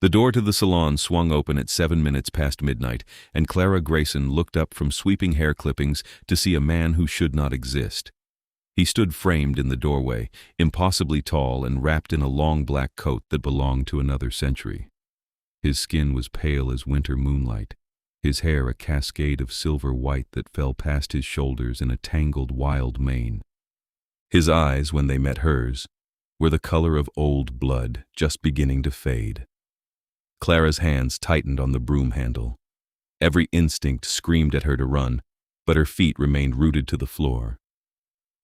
The door to the salon swung open at 7 minutes past midnight, and Clara Greyson looked up from sweeping hair clippings to see a man who should not exist. He stood framed in the doorway, impossibly tall and wrapped in a long black coat that belonged to another century. His skin was pale as winter moonlight, his hair a cascade of silver white that fell past his shoulders in a tangled wild mane. His eyes, when they met hers, were the color of old blood just beginning to fade. Clara's hands tightened on the broom handle. Every instinct screamed at her to run, but her feet remained rooted to the floor.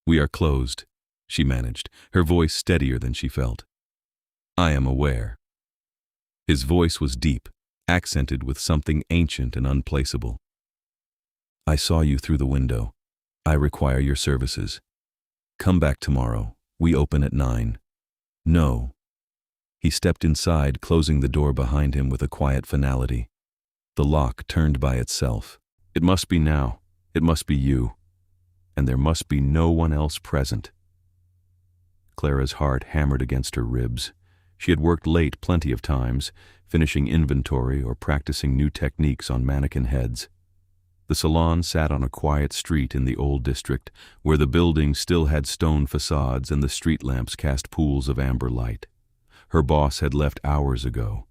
"We are closed," she managed, her voice steadier than she felt. "I am aware." His voice was deep, accented with something ancient and unplaceable. "I saw you through the window. I require your services. Come back tomorrow. We open at 9. No." He stepped inside, closing the door behind him with a quiet finality. The lock turned by itself. "It must be now. It must be you. And there must be no one else present." Clara's heart hammered against her ribs. She had worked late plenty of times, finishing inventory or practicing new techniques on mannequin heads. The salon sat on a quiet street in the old district, where the building still had stone facades and the street lamps cast pools of amber light. Her boss had left hours ago.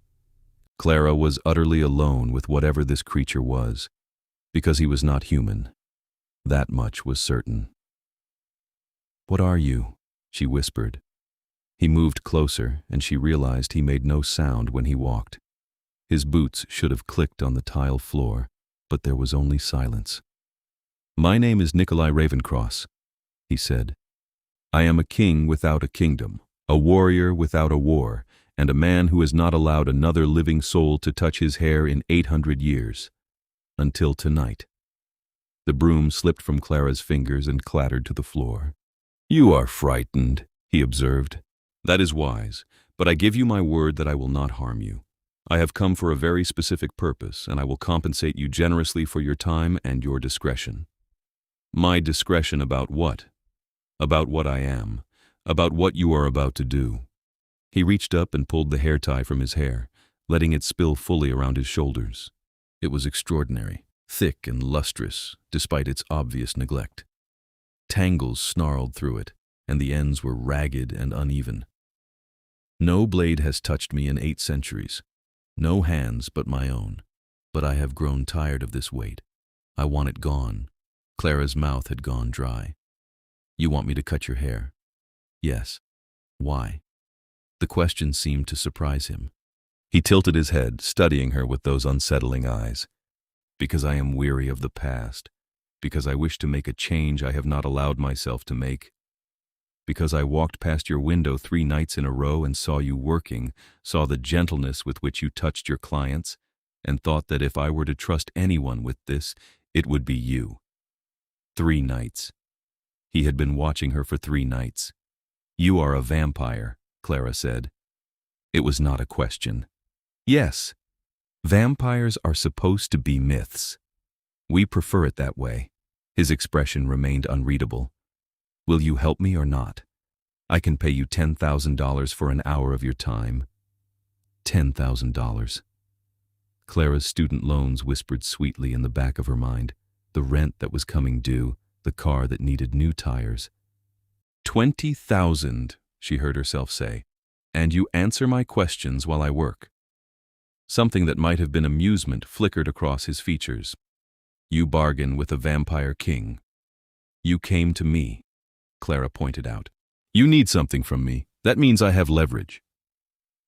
Clara was utterly alone with whatever this creature was, because he was not human. That much was certain. "What are you?" she whispered. He moved closer, and she realized he made no sound when he walked. His boots should have clicked on the tile floor, but there was only silence. "My name is Nikolai Ravencross," he said. "I am a king without a kingdom, a warrior without a war, and a man who has not allowed another living soul to touch his hair in 800 years. Until tonight." The broom slipped from Clara's fingers and clattered to the floor. "You are frightened," he observed. "That is wise, but I give you my word that I will not harm you. I have come for a very specific purpose, and I will compensate you generously for your time and your discretion." "My discretion about what?" "About what I am. About what you are about to do." He reached up and pulled the hair tie from his hair, letting it spill fully around his shoulders. It was extraordinary, thick and lustrous, despite its obvious neglect. Tangles snarled through it, and the ends were ragged and uneven. "No blade has touched me in 8 centuries. No hands but my own. But I have grown tired of this weight. I want it gone." Clara's mouth had gone dry. "You want me to cut your hair?" "Yes." "Why?" The question seemed to surprise him. He tilted his head, studying her with those unsettling eyes. "Because I am weary of the past. Because I wish to make a change I have not allowed myself to make. Because I walked past your window 3 nights in a row and saw you working, saw the gentleness with which you touched your clients, and thought that if I were to trust anyone with this, it would be you." 3 nights. He had been watching her for 3 nights. "You are a vampire," Clara said. It was not a question. "Yes, vampires are supposed to be myths. We prefer it that way." His expression remained unreadable. "Will you help me or not? I can pay you $10,000 for an hour of your time." $10,000. Clara's student loans whispered sweetly in the back of her mind, the rent that was coming due, the car that needed new tires. 20,000, she heard herself say, "and you answer my questions while I work." Something that might have been amusement flickered across his features. "You bargain with a vampire king." "You came to me," Clara pointed out. "You need something from me. That means I have leverage."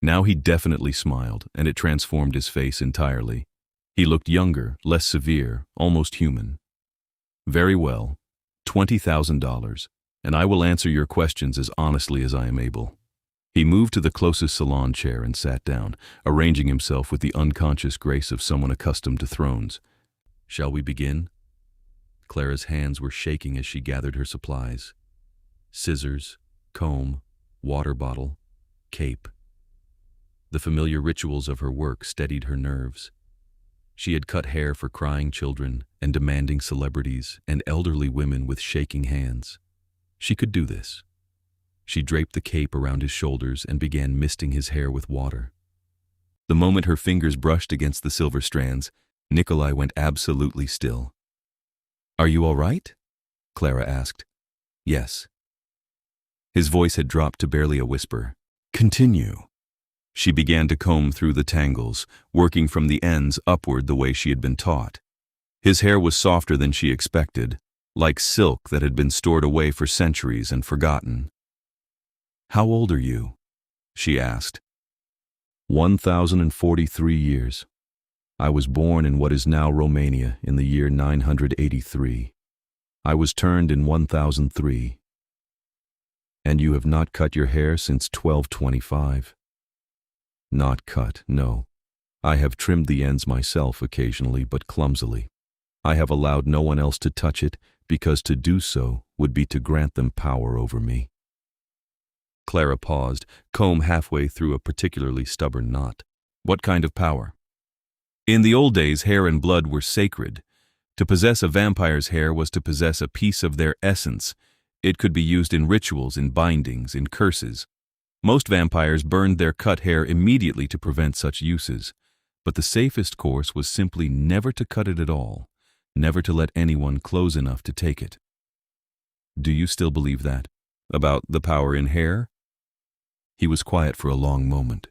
Now he definitely smiled, and it transformed his face entirely. He looked younger, less severe, almost human. "Very well, $20,000, and I will answer your questions as honestly as I am able." He moved to the closest salon chair and sat down, arranging himself with the unconscious grace of someone accustomed to thrones. "Shall we begin?" Clara's hands were shaking as she gathered her supplies. Scissors, comb, water bottle, cape. The familiar rituals of her work steadied her nerves. She had cut hair for crying children and demanding celebrities and elderly women with shaking hands. She could do this. She draped the cape around his shoulders and began misting his hair with water. The moment her fingers brushed against the silver strands, Nikolai went absolutely still. "Are you all right?" Clara asked. "Yes." His voice had dropped to barely a whisper. "Continue." She began to comb through the tangles, working from the ends upward the way she had been taught. His hair was softer than she expected, like silk that had been stored away for centuries and forgotten. "How old are you?" she asked. 1,043 years. I was born in what is now Romania in the year 983. I was turned in 1003. And you have not cut your hair since 1225. Not cut, no. I have trimmed the ends myself occasionally, but clumsily. I have allowed no one else to touch it, because to do so would be to grant them power over me. Clara paused, comb halfway through a particularly stubborn knot. What kind of power? In the old days, hair and blood were sacred. To possess a vampire's hair was to possess a piece of their essence. It could be used in rituals, in bindings, in curses. Most vampires burned their cut hair immediately to prevent such uses, but the safest course was simply never to cut it at all, never to let anyone close enough to take it. Do you still believe that? About the power in hair? He was quiet for a long moment.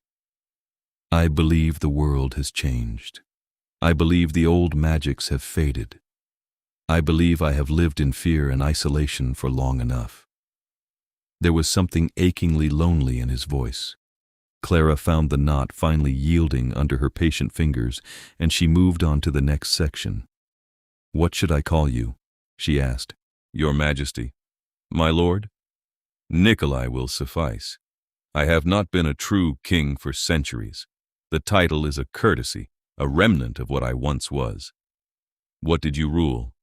I believe the world has changed. I believe the old magics have faded. I believe I have lived in fear and isolation for long enough. There was something achingly lonely in his voice. Clara found the knot finally yielding under her patient fingers, and she moved on to the next section. What should I call you? She asked. Your Majesty. My lord? Nikolai will suffice. I have not been a true king for centuries. The title is a courtesy, a remnant of what I once was. What did you rule?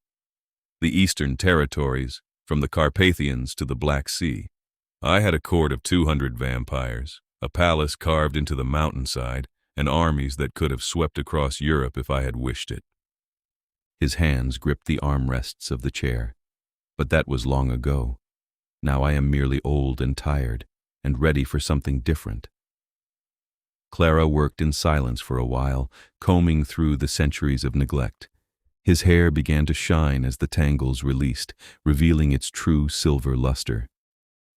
The eastern territories, from the Carpathians to the Black Sea. I had a court of 200 vampires, a palace carved into the mountainside, and armies that could have swept across Europe if I had wished it. His hands gripped the armrests of the chair. But that was long ago. Now I am merely old and tired, and ready for something different. Clara worked in silence for a while, combing through the centuries of neglect. His hair began to shine as the tangles released, revealing its true silver luster.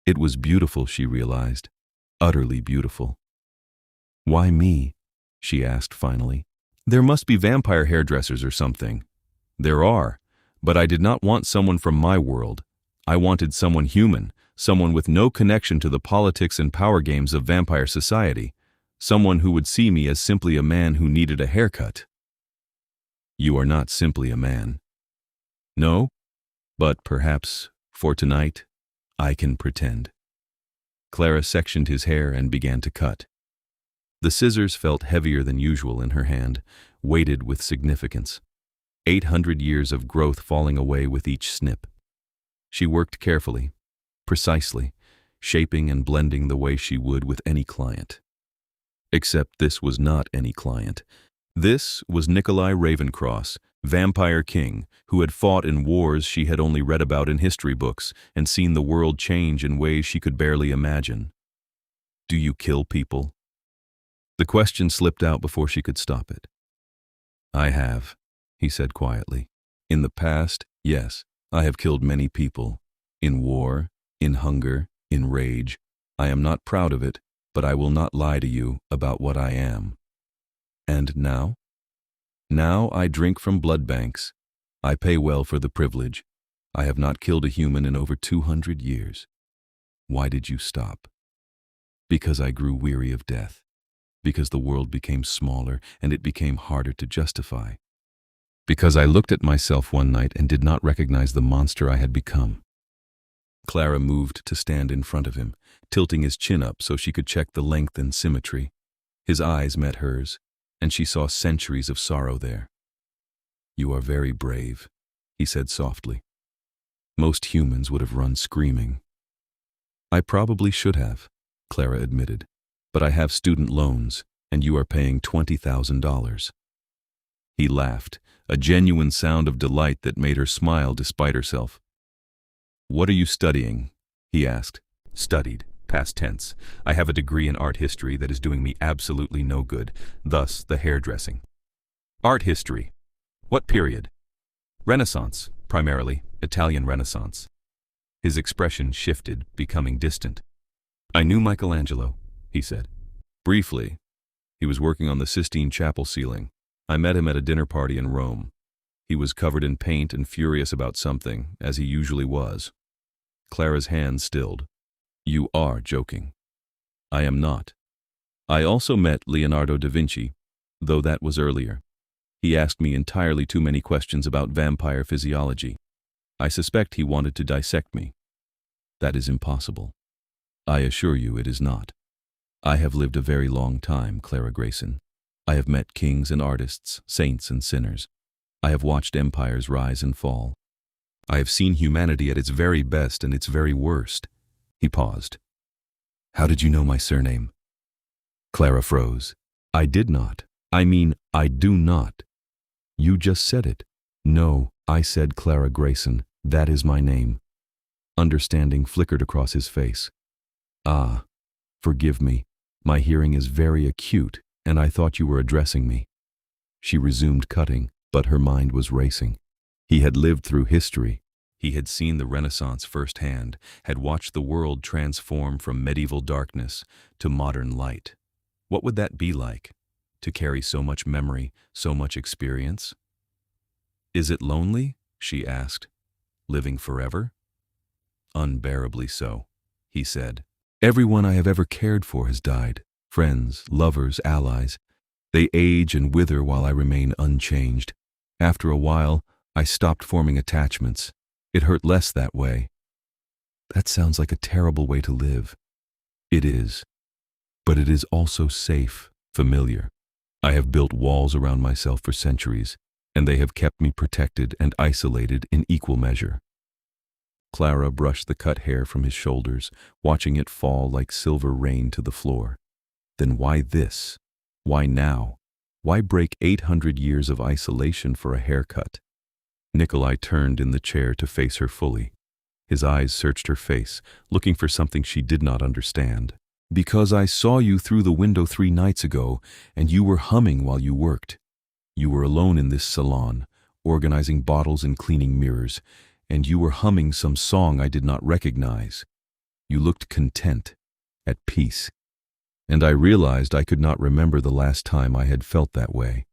It was beautiful, she realized, utterly beautiful. Why me? She asked finally. There must be vampire hairdressers or something. There are, but I did not want someone from my world. I wanted someone human, someone with no connection to the politics and power games of vampire society, someone who would see me as simply a man who needed a haircut. You are not simply a man. No, but perhaps, for tonight, I can pretend. Clara sectioned his hair and began to cut. The scissors felt heavier than usual in her hand, weighted with significance. 800 years of growth falling away with each snip. She worked carefully, precisely, shaping and blending the way she would with any client. Except this was not any client. This was Nikolai Ravencross, Vampire King, who had fought in wars she had only read about in history books and seen the world change in ways she could barely imagine. Do you kill people? The question slipped out before she could stop it. I have, he said quietly. In the past, yes, I have killed many people. In war, in hunger, in rage. I am not proud of it, but I will not lie to you about what I am. And now? Now I drink from blood banks. I pay well for the privilege. I have not killed a human in over 200 years. Why did you stop? Because I grew weary of death. Because the world became smaller and it became harder to justify. Because I looked at myself one night and did not recognize the monster I had become. Clara moved to stand in front of him, tilting his chin up so she could check the length and symmetry. His eyes met hers, and she saw centuries of sorrow there. You are very brave, he said softly. Most humans would have run screaming. I probably should have, Clara admitted, but I have student loans, and you are paying $20,000. He laughed, a genuine sound of delight that made her smile despite herself. What are you studying? He asked. Studied. Past tense. I have a degree in art history that is doing me absolutely no good, thus the hairdressing. Art history. What period? Renaissance, primarily, Italian Renaissance. His expression shifted, becoming distant. I knew Michelangelo, he said. Briefly. He was working on the Sistine Chapel ceiling. I met him at a dinner party in Rome. He was covered in paint and furious about something, as he usually was. Clara's hand stilled. You are joking. I am not. I also met Leonardo da Vinci, though that was earlier. He asked me entirely too many questions about vampire physiology. I suspect he wanted to dissect me. That is impossible. I assure you it is not. I have lived a very long time, Clara Greyson. I have met kings and artists, saints and sinners. I have watched empires rise and fall. I have seen humanity at its very best and its very worst. He paused. How did you know my surname? Clara froze. I did not. I mean, I do not. You just said it. No, I said Clara Greyson. That is my name. Understanding flickered across his face. Ah, forgive me. My hearing is very acute, and I thought you were addressing me. She resumed cutting, but her mind was racing. He had lived through history. He had seen the Renaissance firsthand, had watched the world transform from medieval darkness to modern light. What would that be like, to carry so much memory, so much experience? Is it lonely? She asked. Living forever? Unbearably so, he said. Everyone I have ever cared for has died. Friends, lovers, allies. They age and wither while I remain unchanged. After a while, I stopped forming attachments. It hurt less that way. That sounds like a terrible way to live. It is. But it is also safe, familiar. I have built walls around myself for centuries, and they have kept me protected and isolated in equal measure. Clara brushed the cut hair from his shoulders, watching it fall like silver rain to the floor. Then why this? Why now? Why break 800 years of isolation for a haircut? Nikolai turned in the chair to face her fully. His eyes searched her face, looking for something she did not understand. Because I saw you through the window 3 nights ago, and you were humming while you worked. You were alone in this salon, organizing bottles and cleaning mirrors, and you were humming some song I did not recognize. You looked content, at peace. And I realized I could not remember the last time I had felt that way.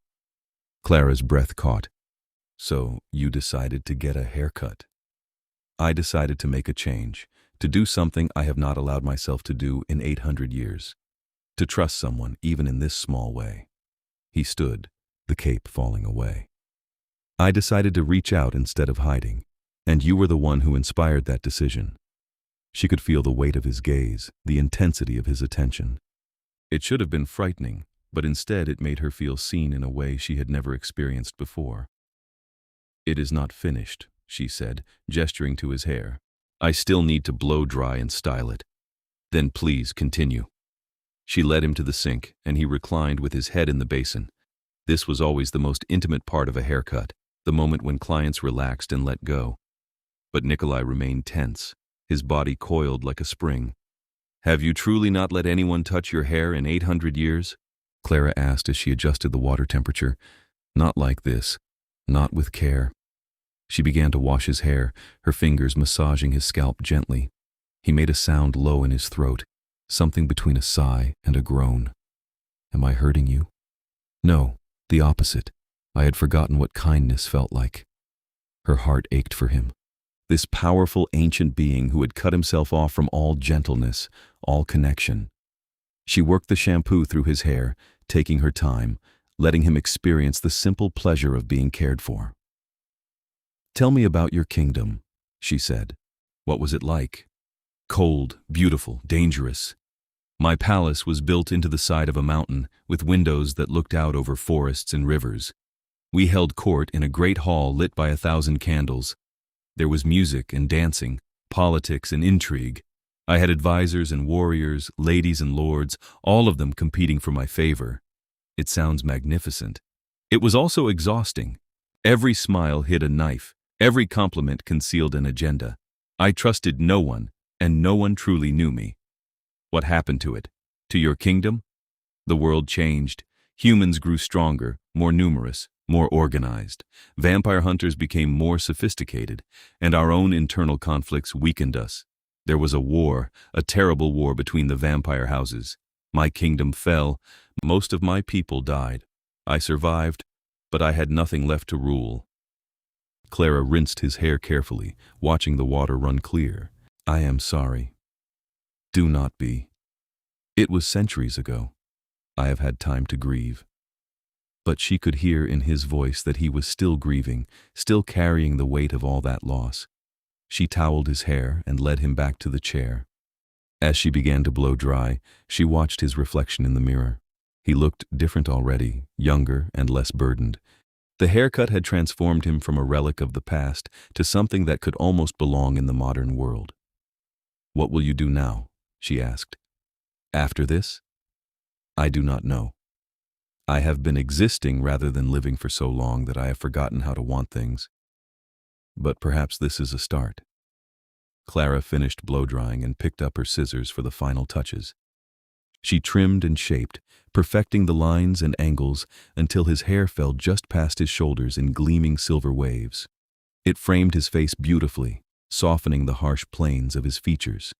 Clara's breath caught. So you decided to get a haircut. I decided to make a change, to do something I have not allowed myself to do in 800 years. To trust someone, even in this small way. He stood, the cape falling away. I decided to reach out instead of hiding, and you were the one who inspired that decision. She could feel the weight of his gaze, the intensity of his attention. It should have been frightening, but instead it made her feel seen in a way she had never experienced before. It is not finished, she said, gesturing to his hair. I still need to blow dry and style it. Then please continue. She led him to the sink, and he reclined with his head in the basin. This was always the most intimate part of a haircut, the moment when clients relaxed and let go. But Nikolai remained tense, his body coiled like a spring. Have you truly not let anyone touch your hair in 800 years? Clara asked as she adjusted the water temperature. Not like this. Not with care. She began to wash his hair, her fingers massaging his scalp gently. He made a sound low in his throat, something between a sigh and a groan. Am I hurting you? No, the opposite. I had forgotten what kindness felt like. Her heart ached for him. This powerful ancient being who had cut himself off from all gentleness, all connection. She worked the shampoo through his hair, taking her time, letting him experience the simple pleasure of being cared for. Tell me about your kingdom, she said. What was it like? Cold, beautiful, dangerous. My palace was built into the side of a mountain, with windows that looked out over forests and rivers. We held court in a great hall lit by 1,000 candles. There was music and dancing, politics and intrigue. I had advisors and warriors, ladies and lords, all of them competing for my favor. It sounds magnificent. It was also exhausting. Every smile hid a knife. Every compliment concealed an agenda. I trusted no one, and no one truly knew me. What happened to it? To your kingdom? The world changed. Humans grew stronger, more numerous, more organized. Vampire hunters became more sophisticated, and our own internal conflicts weakened us. There was a war, a terrible war between the vampire houses. My kingdom fell. Most of my people died. I survived, but I had nothing left to rule. Clara rinsed his hair carefully, watching the water run clear. I am sorry. Do not be. It was centuries ago. I have had time to grieve. But she could hear in his voice that he was still grieving, still carrying the weight of all that loss. She toweled his hair and led him back to the chair. As she began to blow dry, she watched his reflection in the mirror. He looked different already, younger and less burdened. The haircut had transformed him from a relic of the past to something that could almost belong in the modern world. What will you do now? She asked. After this? I do not know. I have been existing rather than living for so long that I have forgotten how to want things. But perhaps this is a start. Clara finished blow-drying and picked up her scissors for the final touches. She trimmed and shaped, perfecting the lines and angles until his hair fell just past his shoulders in gleaming silver waves. It framed his face beautifully, softening the harsh planes of his features.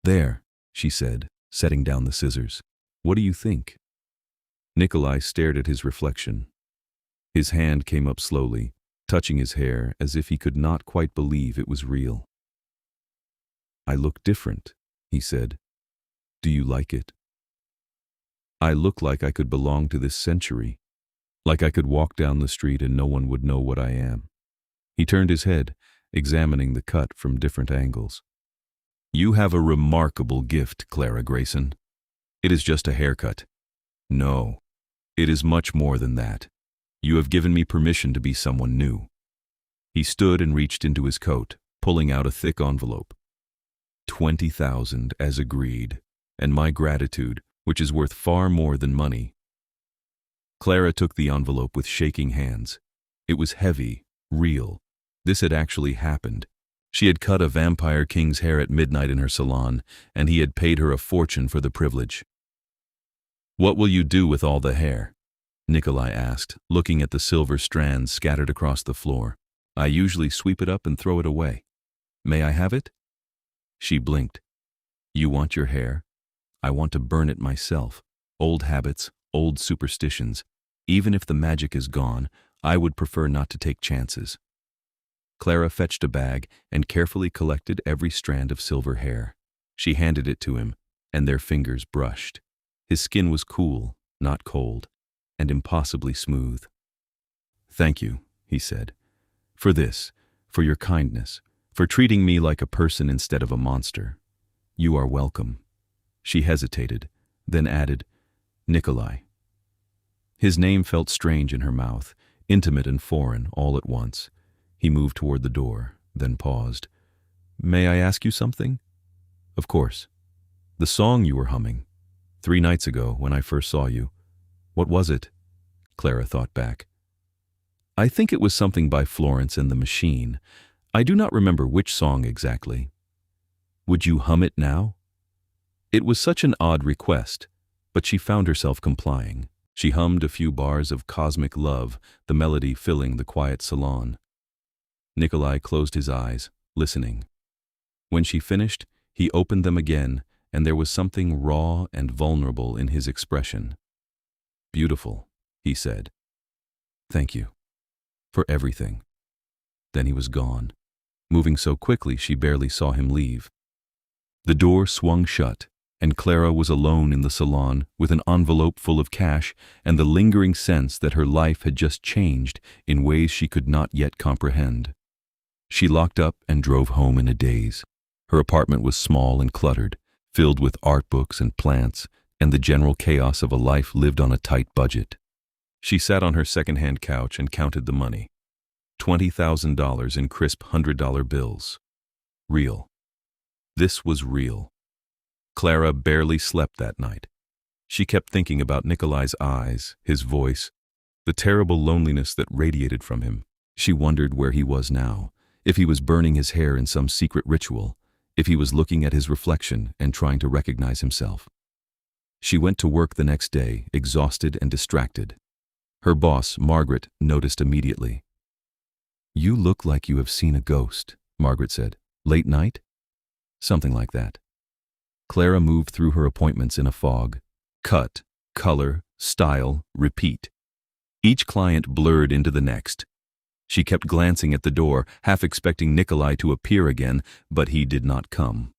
There, she said, setting down the scissors. What do you think? Nikolai stared at his reflection. His hand came up slowly, touching his hair as if he could not quite believe it was real. I look different, he said. Do you like it? I look like I could belong to this century, like I could walk down the street and no one would know what I am. He turned his head, examining the cut from different angles. You have a remarkable gift, Clara Greyson. It is just a haircut. No, it is much more than that. You have given me permission to be someone new. He stood and reached into his coat, pulling out a thick envelope. 20,000 as agreed, and my gratitude, which is worth far more than money. Clara took the envelope with shaking hands. It was heavy, real. This had actually happened. She had cut a vampire king's hair at midnight in her salon, and he had paid her a fortune for the privilege. What will you do with all the hair? Nikolai asked, looking at the silver strands scattered across the floor. I usually sweep it up and throw it away. May I have it? She blinked. You want your hair? I want to burn it myself. Old habits, old superstitions. Even if the magic is gone, I would prefer not to take chances. Clara fetched a bag and carefully collected every strand of silver hair. She handed it to him, and their fingers brushed. His skin was cool, not cold, and impossibly smooth. Thank you, he said, for this, for your kindness, for treating me like a person instead of a monster. You are welcome. She hesitated, then added, Nikolai. His name felt strange in her mouth, intimate and foreign all at once. He moved toward the door, then paused. May I ask you something? Of course. The song you were humming, 3 nights ago when I first saw you. What was it? Clara thought back. I think it was something by Florence and the Machine. I do not remember which song exactly. Would you hum it now? It was such an odd request, but she found herself complying. She hummed a few bars of Cosmic Love, the melody filling the quiet salon. Nikolai closed his eyes, listening. When she finished, he opened them again, and there was something raw and vulnerable in his expression. Beautiful, he said. Thank you. For everything. Then he was gone, moving so quickly she barely saw him leave. The door swung shut, and Clara was alone in the salon with an envelope full of cash and the lingering sense that her life had just changed in ways she could not yet comprehend. She locked up and drove home in a daze. Her apartment was small and cluttered, filled with art books and plants and the general chaos of a life lived on a tight budget. She sat on her second-hand couch and counted the money. $20,000 in crisp $100 bills. Real. This was real. Clara barely slept that night. She kept thinking about Nikolai's eyes, his voice, the terrible loneliness that radiated from him. She wondered where he was now, if he was burning his hair in some secret ritual, if he was looking at his reflection and trying to recognize himself. She went to work the next day, exhausted and distracted. Her boss, Margaret, noticed immediately. "You look like you have seen a ghost," Margaret said. "Late night?" "Something like that." Clara moved through her appointments in a fog. Cut, color, style, repeat. Each client blurred into the next. She kept glancing at the door, half expecting Nikolai to appear again, but he did not come.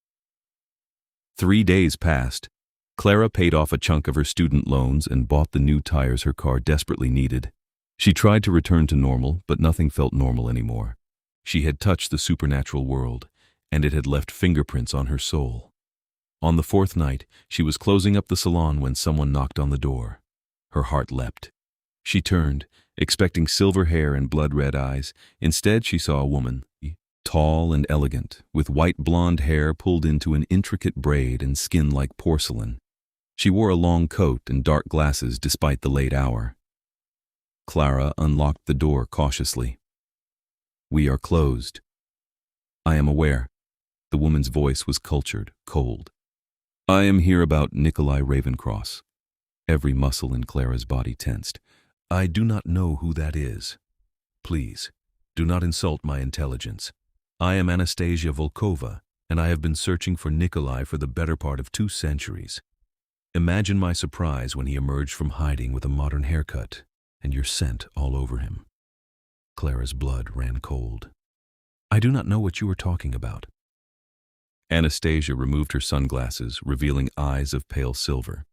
3 days passed. Clara paid off a chunk of her student loans and bought the new tires her car desperately needed. She tried to return to normal, but nothing felt normal anymore. She had touched the supernatural world, and it had left fingerprints on her soul. On the 4th night, she was closing up the salon when someone knocked on the door. Her heart leapt. She turned, expecting silver hair and blood-red eyes. Instead, she saw a woman, tall and elegant, with white blonde hair pulled into an intricate braid and skin like porcelain. She wore a long coat and dark glasses despite the late hour. Clara unlocked the door cautiously. "We are closed." "I am aware." The woman's voice was cultured, cold. "I am here about Nikolai Ravencross." Every muscle in Clara's body tensed. "I do not know who that is. Please, do not insult my intelligence. I am Anastasia Volkova, and I have been searching for Nikolai for the better part of 2 centuries. Imagine my surprise when he emerged from hiding with a modern haircut and your scent all over him." Clara's blood ran cold. "I do not know what you are talking about." Anastasia removed her sunglasses, revealing eyes of pale silver.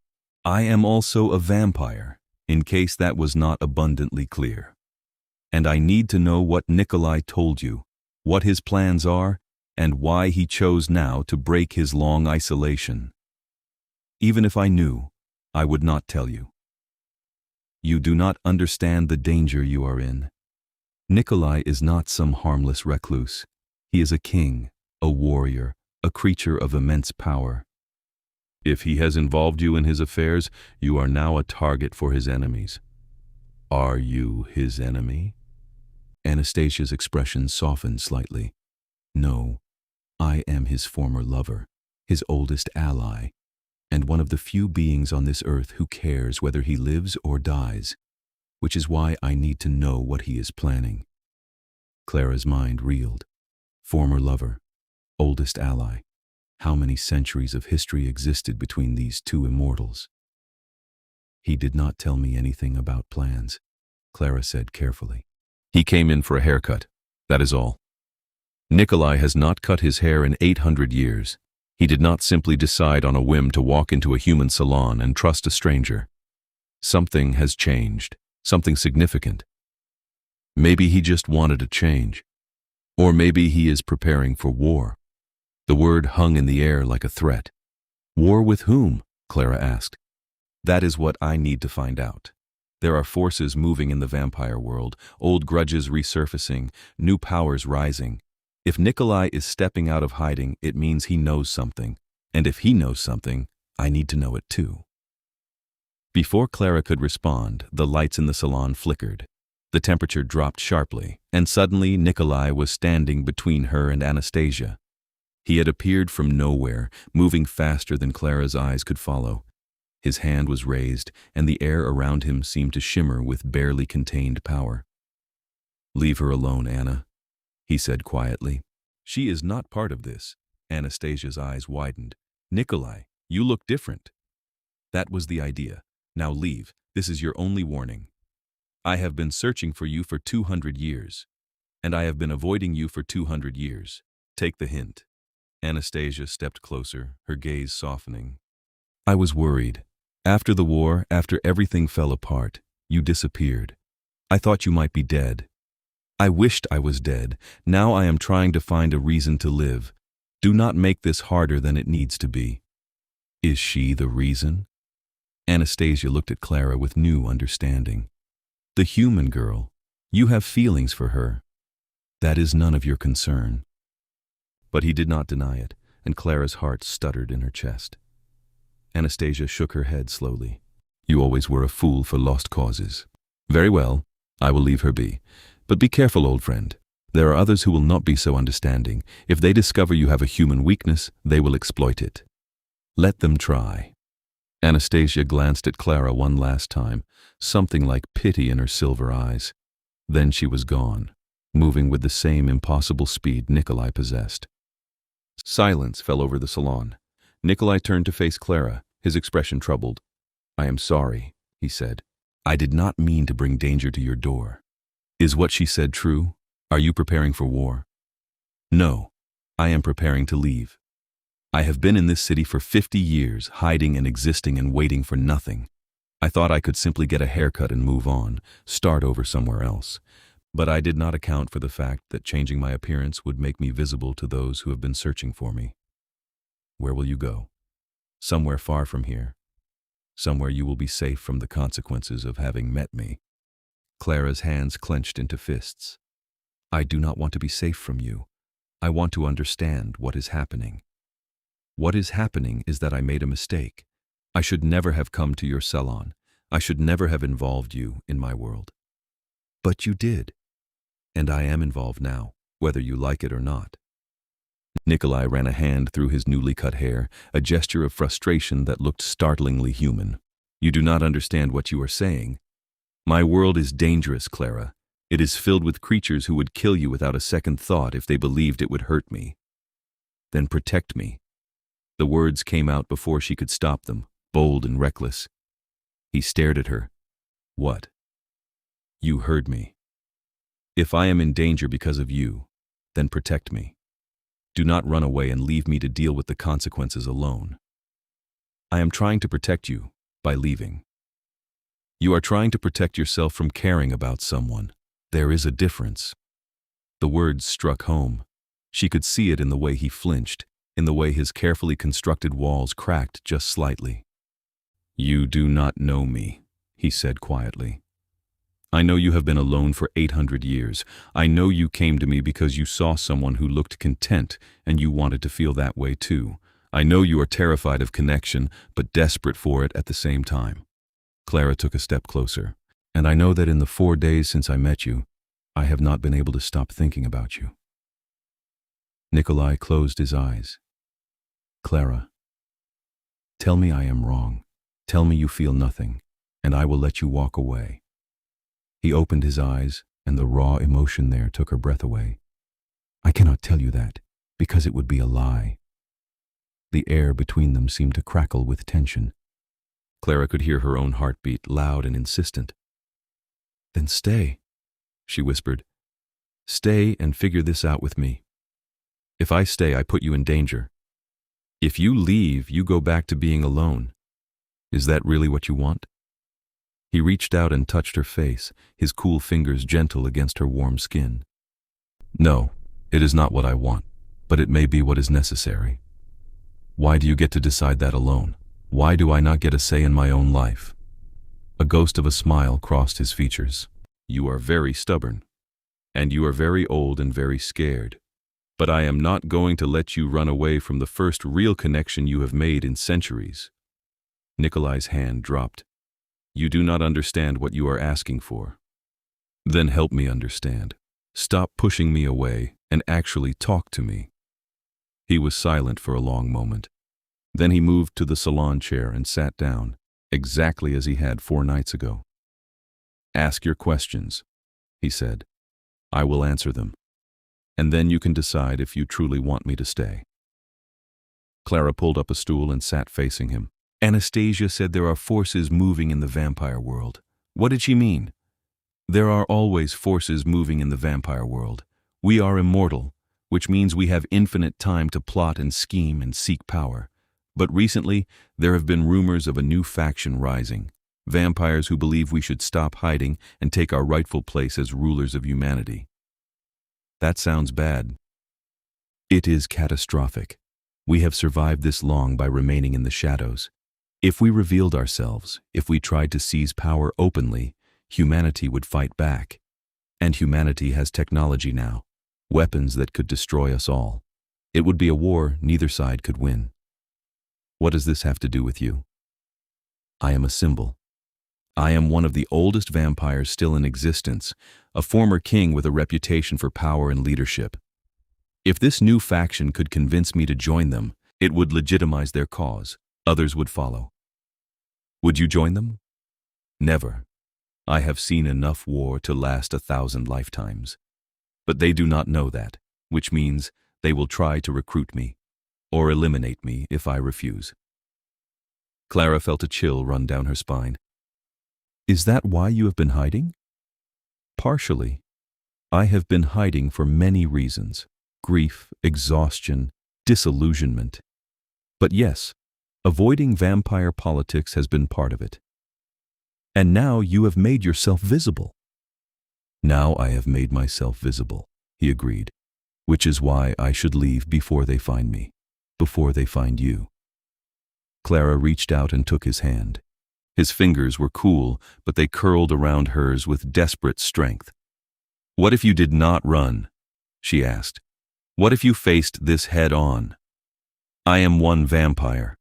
"I am also a vampire, in case that was not abundantly clear. And I need to know what Nikolai told you, what his plans are, and why he chose now to break his long isolation. Even if I knew, I would not tell you. You do not understand the danger you are in. Nikolai is not some harmless recluse. He is a king, a warrior, a creature of immense power. If he has involved you in his affairs, you are now a target for his enemies. Are you his enemy?" Anastasia's expression softened slightly. "No, I am his former lover, his oldest ally, and one of the few beings on this earth who cares whether he lives or dies, which is why I need to know what he is planning." Clara's mind reeled. Former lover, oldest ally. How many centuries of history existed between these 2 immortals? "He did not tell me anything about plans," Clara said carefully. "He came in for a haircut, that is all. Nikolai has not cut his hair in 800 years. He did not simply decide on a whim to walk into a human salon and trust a stranger. Something has changed, something significant. Maybe he just wanted a change. Or maybe he is preparing for war." The word hung in the air like a threat. "War with whom?" Clara asked. "That is what I need to find out. There are forces moving in the vampire world, old grudges resurfacing, new powers rising. If Nikolai is stepping out of hiding, it means he knows something. And if he knows something, I need to know it too." Before Clara could respond, the lights in the salon flickered. The temperature dropped sharply, and suddenly Nikolai was standing between her and Anastasia. He had appeared from nowhere, moving faster than Clara's eyes could follow. His hand was raised, and the air around him seemed to shimmer with barely contained power. "Leave her alone, Anna," he said quietly. "She is not part of this." Anastasia's eyes widened. "Nikolai, you look different." "That was the idea. Now leave. This is your only warning. I have been searching for you for 200 years. And I have been avoiding you for 200 years. Take the hint." Anastasia stepped closer, her gaze softening. "I was worried. After the war, after everything fell apart, you disappeared. I thought you might be dead. I wished I was dead. Now I am trying to find a reason to live. Do not make this harder than it needs to be." "Is she the reason?" Anastasia looked at Clara with new understanding. "The human girl. You have feelings for her. That is none of your concern." But he did not deny it, and Clara's heart stuttered in her chest. Anastasia shook her head slowly. "You always were a fool for lost causes. Very well, I will leave her be. But be careful, old friend. There are others who will not be so understanding. If they discover you have a human weakness, they will exploit it. Let them try. Anastasia glanced at Clara one last time, something like pity in her silver eyes. Then she was gone, moving with the same impossible speed Nikolai possessed. Silence fell over the salon. Nikolai turned to face Clara, his expression troubled. "I am sorry," he said. "I did not mean to bring danger to your door." "Is what she said true? Are you preparing for war?" "No, I am preparing to leave. I have been in this city for 50 years, hiding and existing and waiting for nothing. I thought I could simply get a haircut and move on, start over somewhere else. But I did not account for the fact that changing my appearance would make me visible to those who have been searching for me. Where will you go? Somewhere far from here. Somewhere you will be safe from the consequences of having met me." Clara's hands clenched into fists. "I do not want to be safe from you. I want to understand what is happening. What is happening is that I made a mistake. I should never have come to your salon. I should never have involved you in my world. But you did. And I am involved now, whether you like it or not." Nikolai ran a hand through his newly cut hair, a gesture of frustration that looked startlingly human. "You do not understand what you are saying. My world is dangerous, Clara. It is filled with creatures who would kill you without a second thought if they believed it would hurt me. Then protect me." The words came out before she could stop them, bold and reckless. He stared at her. "What?" "You heard me. If I am in danger because of you, then protect me. Do not run away and leave me to deal with the consequences alone. I am trying to protect you by leaving. You are trying to protect yourself from caring about someone. There is a difference." The words struck home. She could see it in the way he flinched, in the way his carefully constructed walls cracked just slightly. "You do not know me," he said quietly. "I know you have been alone for 800 years. I know you came to me because you saw someone who looked content and you wanted to feel that way too. I know you are terrified of connection, but desperate for it at the same time." Clara took a step closer. "And I know that in the 4 days since I met you, I have not been able to stop thinking about you." Nikolai closed his eyes. "Clara, tell me I am wrong. Tell me you feel nothing, and I will let you walk away." He opened his eyes, and the raw emotion there took her breath away. "I cannot tell you that, because it would be a lie." The air between them seemed to crackle with tension. Clara could hear her own heartbeat, loud and insistent. "Then stay," she whispered. "Stay and figure this out with me. If I stay, I put you in danger. If you leave, you go back to being alone. Is that really what you want?" He reached out and touched her face, his cool fingers gentle against her warm skin. "No, it is not what I want, but it may be what is necessary. Why do you get to decide that alone? Why do I not get a say in my own life?" A ghost of a smile crossed his features. "You are very stubborn, and you are very old and very scared. But I am not going to let you run away from the first real connection you have made in centuries." Nikolai's hand dropped. "You do not understand what you are asking for. Then help me understand. Stop pushing me away and actually talk to me." He was silent for a long moment. Then he moved to the salon chair and sat down, exactly as he had 4 nights ago. "Ask your questions," he said. "I will answer them. And then you can decide if you truly want me to stay." Clara pulled up a stool and sat facing him. "Anastasia said there are forces moving in the vampire world. What did she mean?" "There are always forces moving in the vampire world. We are immortal, which means we have infinite time to plot and scheme and seek power. But recently, there have been rumors of a new faction rising. Vampires who believe we should stop hiding and take our rightful place as rulers of humanity." "That sounds bad." "It is catastrophic. We have survived this long by remaining in the shadows. If we revealed ourselves, if we tried to seize power openly, humanity would fight back. And humanity has technology now, weapons that could destroy us all. It would be a war neither side could win." "What does this have to do with you?" "I am a symbol. I am one of the oldest vampires still in existence. a former king with a reputation for power and leadership. If this new faction could convince me to join them, it would legitimize their cause. Others would follow. Would you join them? Never. I have seen enough war to last 1,000 lifetimes. But they do not know that, which means they will try to recruit me, or eliminate me if I refuse. Clara felt a chill run down her spine. Is that why you have been hiding? Partially. I have been hiding for many reasons: grief, exhaustion, disillusionment. But yes, avoiding vampire politics has been part of it. And now you have made yourself visible. Now I have made myself visible, he agreed, which is why I should leave before they find me, before they find you. Clara reached out and took his hand. His fingers were cool, but they curled around hers with desperate strength. What if you did not run? She asked. What if you faced this head on? I am one vampire.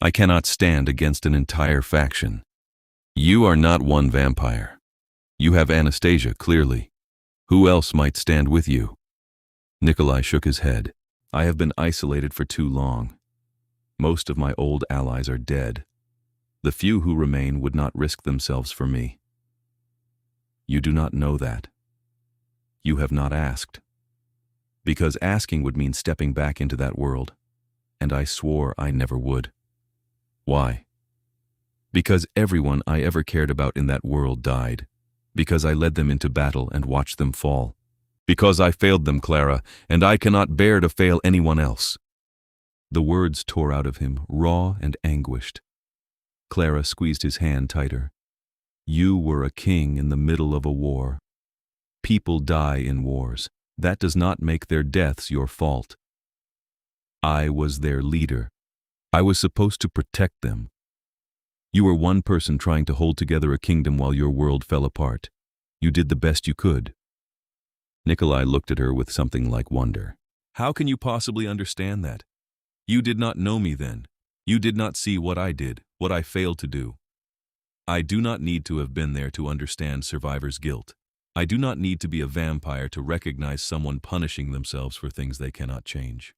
I cannot stand against an entire faction. You are not one vampire. You have Anastasia, clearly. Who else might stand with you? Nikolai shook his head. I have been isolated for too long. Most of my old allies are dead. The few who remain would not risk themselves for me. You do not know that. You have not asked. Because asking would mean stepping back into that world, and I swore I never would. Why? Because everyone I ever cared about in that world died. Because I led them into battle and watched them fall. Because I failed them, Clara, and I cannot bear to fail anyone else. The words tore out of him, raw and anguished. Clara squeezed his hand tighter. You were a king in the middle of a war. People die in wars. That does not make their deaths your fault. I was their leader. I was supposed to protect them. You were one person trying to hold together a kingdom while your world fell apart. You did the best you could. Nikolai looked at her with something like wonder. How can you possibly understand that? You did not know me then. You did not see what I did, what I failed to do. I do not need to have been there to understand survivor's guilt. I do not need to be a vampire to recognize someone punishing themselves for things they cannot change.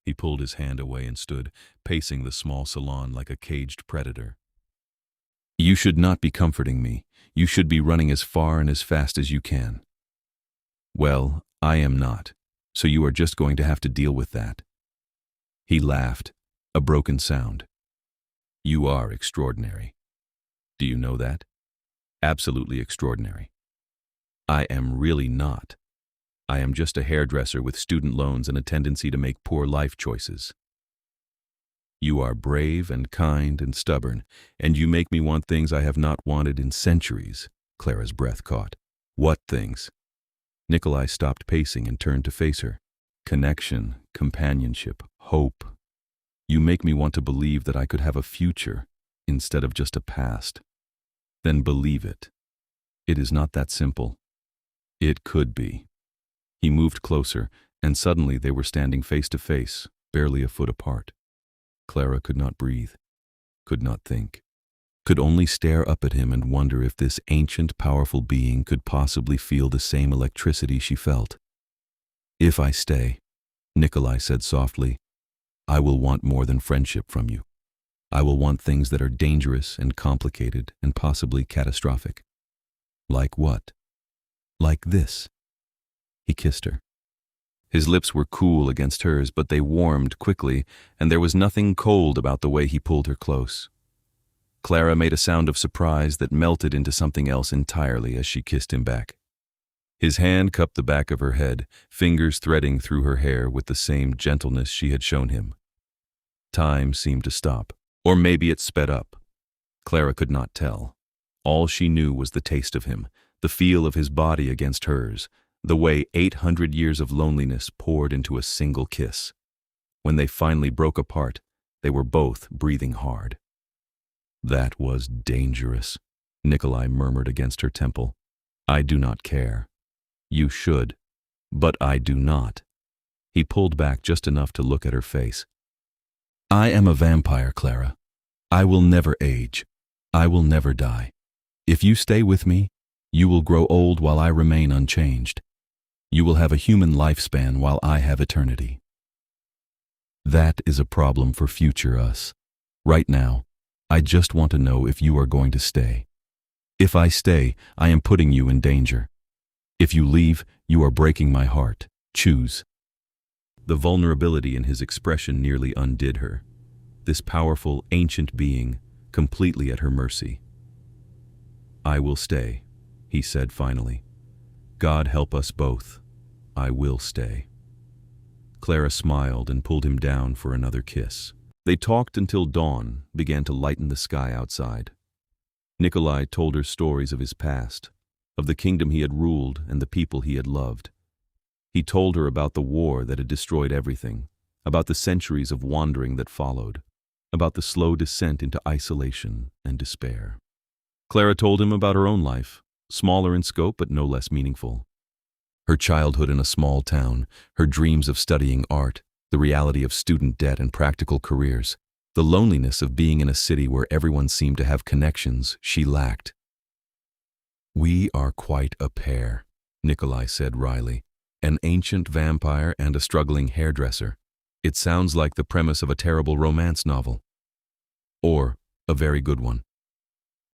He pulled his hand away and stood, pacing the small salon like a caged predator. You should not be comforting me. You should be running as far and as fast as you can. Well, I am not, so you are just going to have to deal with that. He laughed, a broken sound. You are extraordinary. Do you know that? Absolutely extraordinary. I am really not. I am just a hairdresser with student loans and a tendency to make poor life choices. You are brave and kind and stubborn, and you make me want things I have not wanted in centuries. Clara's breath caught. What things? Nikolai stopped pacing and turned to face her. Connection, companionship, hope. You make me want to believe that I could have a future instead of just a past. Then believe it. It is not that simple. It could be. He moved closer, and suddenly they were standing face to face, barely a foot apart. Clara could not breathe, could not think, could only stare up at him and wonder if this ancient, powerful being could possibly feel the same electricity she felt. If I stay, Nikolai said softly, I will want more than friendship from you. I will want things that are dangerous and complicated and possibly catastrophic. Like what? Like this. He kissed her. His lips were cool against hers, but they warmed quickly, and there was nothing cold about the way he pulled her close. Clara made a sound of surprise that melted into something else entirely as she kissed him back. His hand cupped the back of her head, fingers threading through her hair with the same gentleness she had shown him. Time seemed to stop, or maybe it sped up. Clara could not tell. All she knew was the taste of him, the feel of his body against hers, the way 800 years of loneliness poured into a single kiss. When they finally broke apart, they were both breathing hard. That was dangerous, Nikolai murmured against her temple. I do not care. You should, but I do not. He pulled back just enough to look at her face. I am a vampire, Clara. I will never age. I will never die. If you stay with me, You will grow old while I remain unchanged. You will have a human lifespan while I have eternity. That is a problem for future us. Right now, I just want to know if you are going to stay. If I stay, I am putting you in danger. If you leave, you are breaking my heart. Choose. The vulnerability in his expression nearly undid her. This powerful, ancient being, completely at her mercy. I will stay, he said finally. God help us both. I will stay. Clara smiled and pulled him down for another kiss. They talked until dawn began to lighten the sky outside. Nikolai told her stories of his past, of the kingdom he had ruled and the people he had loved. He told her about the war that had destroyed everything, about the centuries of wandering that followed, about the slow descent into isolation and despair. Clara told him about her own life, smaller in scope but no less meaningful. Her childhood in a small town, her dreams of studying art, the reality of student debt and practical careers, the loneliness of being in a city where everyone seemed to have connections she lacked. We are quite a pair, Nikolai said wryly. An ancient vampire and a struggling hairdresser. It sounds like the premise of a terrible romance novel. Or a very good one.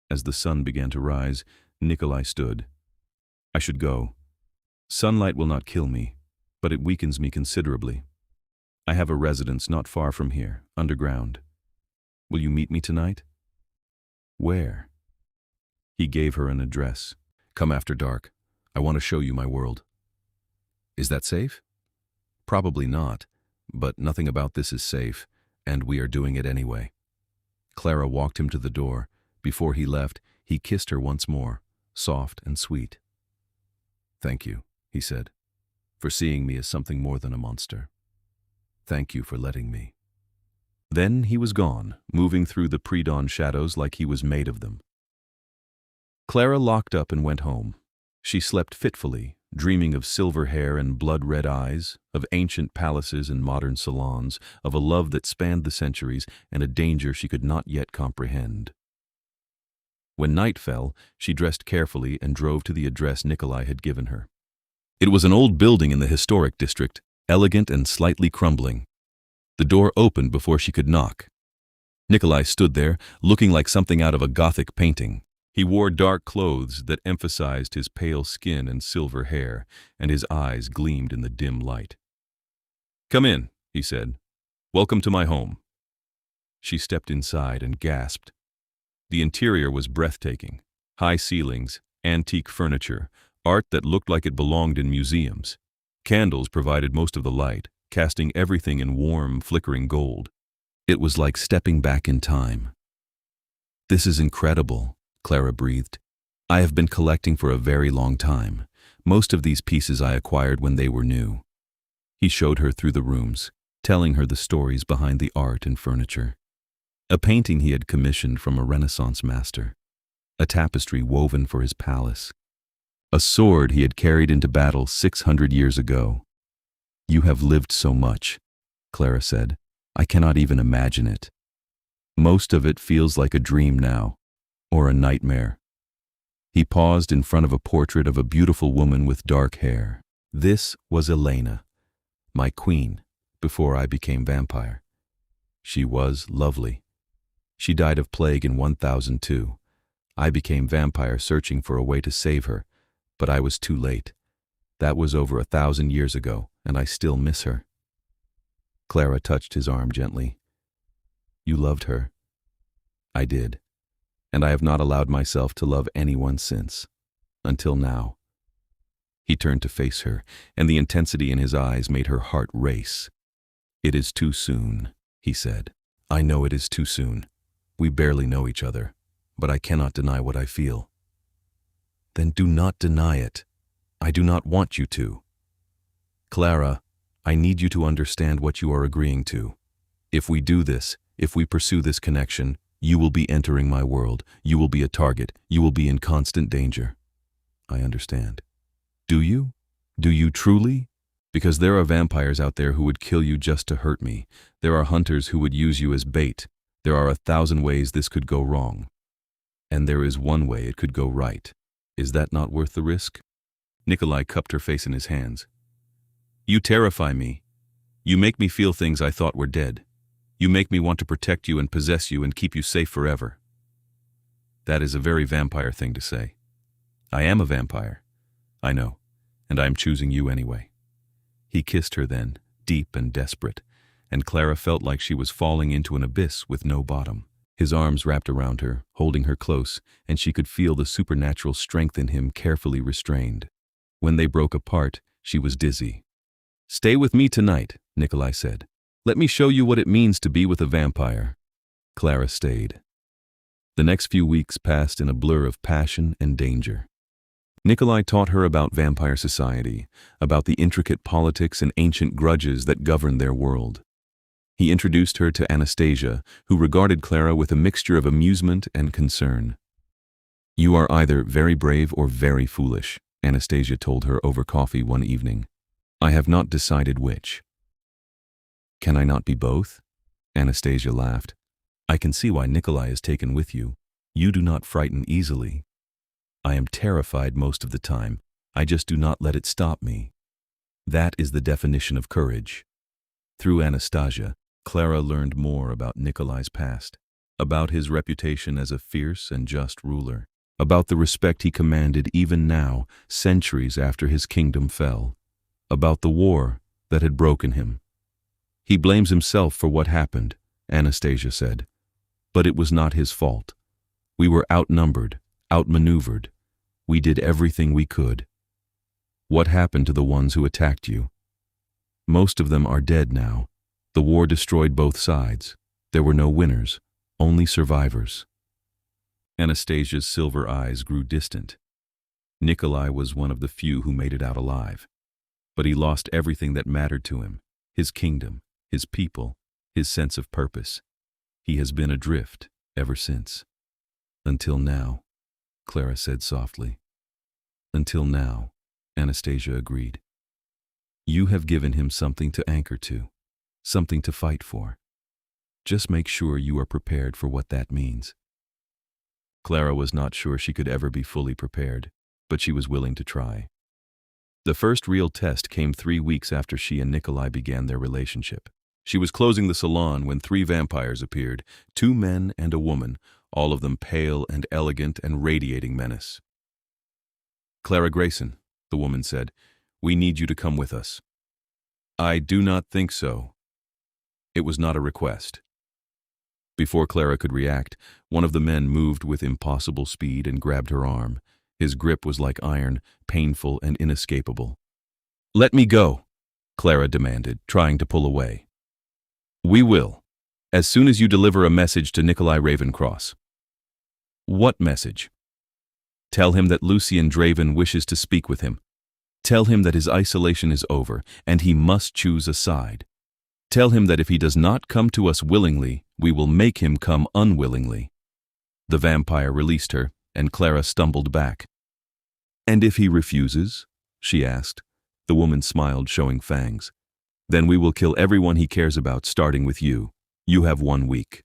As the sun began to rise, Nikolai stood. I should go. Sunlight will not kill me, but it weakens me considerably. I have a residence not far from here, underground. Will you meet me tonight? Where? He gave her an address. Come after dark. I want to show you my world. Is that safe? Probably not, but nothing about this is safe, and we are doing it anyway. Clara walked him to the door. Before he left, he kissed her once more, soft and sweet. Thank you, he said, for seeing me as something more than a monster. Thank you for letting me. Then he was gone, moving through the pre-dawn shadows like he was made of them. Clara locked up and went home. She slept fitfully, dreaming of silver hair and blood-red eyes, of ancient palaces and modern salons, of a love that spanned the centuries and a danger she could not yet comprehend. When night fell, she dressed carefully and drove to the address Nikolai had given her. It was an old building in the historic district, elegant and slightly crumbling. The door opened before she could knock. Nikolai stood there, looking like something out of a Gothic painting. He wore dark clothes that emphasized his pale skin and silver hair, and his eyes gleamed in the dim light. Come in, he said. Welcome to my home. She stepped inside and gasped. The interior was breathtaking. High ceilings, antique furniture, art that looked like it belonged in museums. Candles provided most of the light, casting everything in warm, flickering gold. It was like stepping back in time. This is incredible, Clara breathed. I have been collecting for a very long time. Most of these pieces I acquired when they were new. He showed her through the rooms, telling her the stories behind the art and furniture. A painting he had commissioned from a Renaissance master. A tapestry woven for his palace. A sword he had carried into battle 600 years ago. You have lived so much, Clara said. I cannot even imagine it. Most of it feels like a dream now, or a nightmare. He paused in front of a portrait of a beautiful woman with dark hair. This was Elena, my queen, before I became vampire. She was lovely. She died of plague in 1002. I became vampire searching for a way to save her, but I was too late. That was over 1,000 years ago, and I still miss her. Clara touched his arm gently. You loved her. I did, and I have not allowed myself to love anyone since, until now. He turned to face her, and the intensity in his eyes made her heart race. It is too soon, he said. I know it is too soon. We barely know each other, but I cannot deny what I feel. Then do not deny it. I do not want you to. Clara, I need you to understand what you are agreeing to. If we do this, if we pursue this connection, you will be entering my world. You will be a target. You will be in constant danger. I understand. Do you? Do you truly? Because there are vampires out there who would kill you just to hurt me. There are hunters who would use you as bait. There are 1,000 ways this could go wrong. And there is one way it could go right. Is that not worth the risk? Nikolai cupped her face in his hands. You terrify me. You make me feel things I thought were dead. You make me want to protect you and possess you and keep you safe forever. That is a very vampire thing to say. I am a vampire. I know, and I am choosing you anyway. He kissed her then, deep and desperate, and Clara felt like she was falling into an abyss with no bottom. His arms wrapped around her, holding her close, and she could feel the supernatural strength in him carefully restrained. When they broke apart, she was dizzy. Stay with me tonight, Nikolai said. Let me show you what it means to be with a vampire. Clara stayed. The next few weeks passed in a blur of passion and danger. Nikolai taught her about vampire society, about the intricate politics and ancient grudges that governed their world. He introduced her to Anastasia, who regarded Clara with a mixture of amusement and concern. You are either very brave or very foolish, Anastasia told her over coffee one evening. I have not decided which. Can I not be both? Anastasia laughed. I can see why Nikolai is taken with you. You do not frighten easily. I am terrified most of the time. I just do not let it stop me. That is the definition of courage. Through Anastasia, Clara learned more about Nikolai's past, about his reputation as a fierce and just ruler, about the respect he commanded even now, centuries after his kingdom fell, about the war that had broken him. He blames himself for what happened, Anastasia said, but it was not his fault. We were outnumbered, outmaneuvered. We did everything we could. What happened to the ones who attacked you? Most of them are dead now. The war destroyed both sides. There were no winners, only survivors. Anastasia's silver eyes grew distant. Nikolai was one of the few who made it out alive. But he lost everything that mattered to him, his kingdom, his people, his sense of purpose. He has been adrift ever since. Until now, Clara said softly. Until now, Anastasia agreed. You have given him something to anchor to, something to fight for. Just make sure you are prepared for what that means. Clara was not sure she could ever be fully prepared, but she was willing to try. The first real test came 3 weeks after she and Nikolai began their relationship. She was closing the salon when 3 vampires appeared, 2 men and a woman, all of them pale and elegant and radiating menace. Clara Greyson, the woman said, we need you to come with us. I do not think so. It was not a request. Before Clara could react, one of the men moved with impossible speed and grabbed her arm. His grip was like iron, painful and inescapable. Let me go, Clara demanded, trying to pull away. We will, as soon as you deliver a message to Nikolai Ravencross. What message? Tell him that Lucian Draven wishes to speak with him. Tell him that his isolation is over, and he must choose a side. Tell him that if he does not come to us willingly, we will make him come unwillingly. The vampire released her, and Clara stumbled back. And if he refuses? She asked. The woman smiled, showing fangs. Then we will kill everyone he cares about, starting with you. You have 1 week.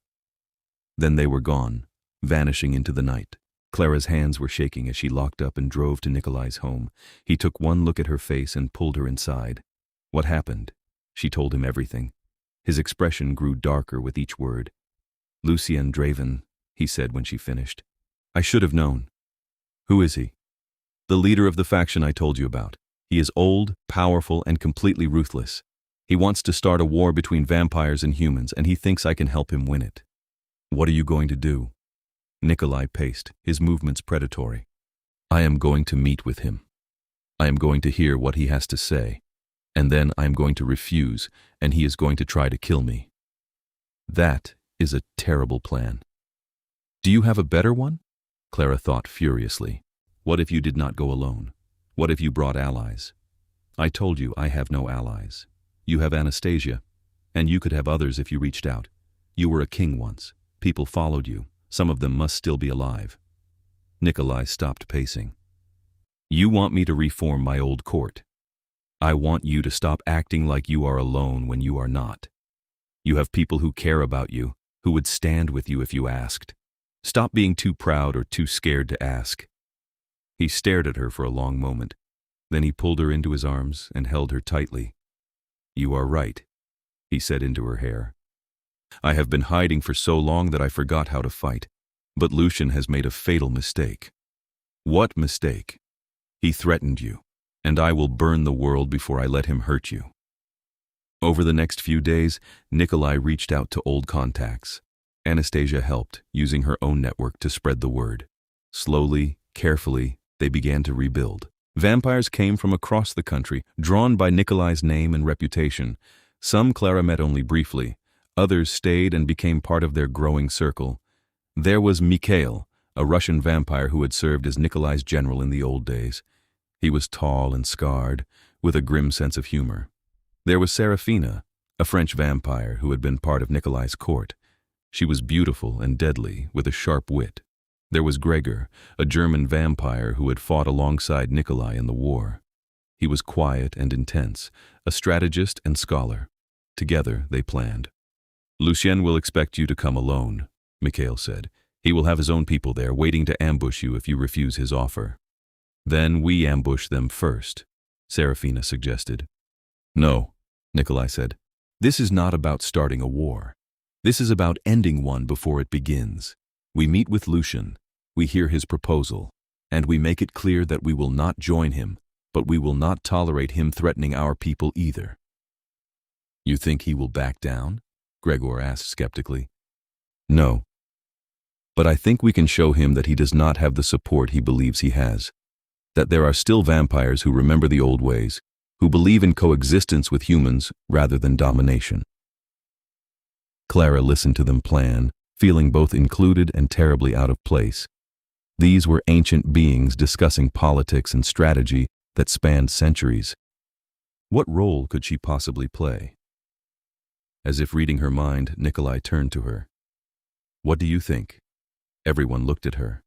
Then they were gone, vanishing into the night. Clara's hands were shaking as she locked up and drove to Nikolai's home. He took one look at her face and pulled her inside. What happened? She told him everything. His expression grew darker with each word. Lucian Draven, he said when she finished. I should have known. Who is he? The leader of the faction I told you about. He is old, powerful, and completely ruthless. He wants to start a war between vampires and humans, and he thinks I can help him win it. What are you going to do? Nikolai paced, his movements predatory. I am going to meet with him. I am going to hear what he has to say, and then I am going to refuse, and he is going to try to kill me. That is a terrible plan. Do you have a better one? Clara thought furiously. What if you did not go alone? What if you brought allies? I told you I have no allies. You have Anastasia, and you could have others if you reached out. You were a king once. People followed you. Some of them must still be alive. Nikolai stopped pacing. You want me to reform my old court. I want you to stop acting like you are alone when you are not. You have people who care about you, who would stand with you if you asked. Stop being too proud or too scared to ask. He stared at her for a long moment. Then he pulled her into his arms and held her tightly. "You are right," he said into her hair. "I have been hiding for so long that I forgot how to fight. But Lucian has made a fatal mistake." "What mistake?" "He threatened you, and I will burn the world before I let him hurt you." Over the next few days, Nikolai reached out to old contacts. Anastasia helped, using her own network to spread the word. Slowly, carefully, they began to rebuild. Vampires came from across the country, drawn by Nikolai's name and reputation. Some Clara met only briefly. Others stayed and became part of their growing circle. There was Mikhail, a Russian vampire who had served as Nikolai's general in the old days. He was tall and scarred, with a grim sense of humor. There was Serafina, a French vampire who had been part of Nikolai's court. She was beautiful and deadly, with a sharp wit. There was Gregor, a German vampire who had fought alongside Nikolai in the war. He was quiet and intense, a strategist and scholar. Together they planned. "Lucien will expect you to come alone," Mikhail said. "He will have his own people there, waiting to ambush you if you refuse his offer." "Then we ambush them first," Serafina suggested. "No," Nikolai said. "This is not about starting a war. This is about ending one before it begins. We meet with Lucian, we hear his proposal, and we make it clear that we will not join him, but we will not tolerate him threatening our people either." "You think he will back down?" Gregor asked skeptically. "No. But I think we can show him that he does not have the support he believes he has. That there are still vampires who remember the old ways, who believe in coexistence with humans rather than domination." Clara listened to them plan, feeling both included and terribly out of place. These were ancient beings discussing politics and strategy that spanned centuries. What role could she possibly play? As if reading her mind, Nikolai turned to her. "What do you think?" Everyone looked at her.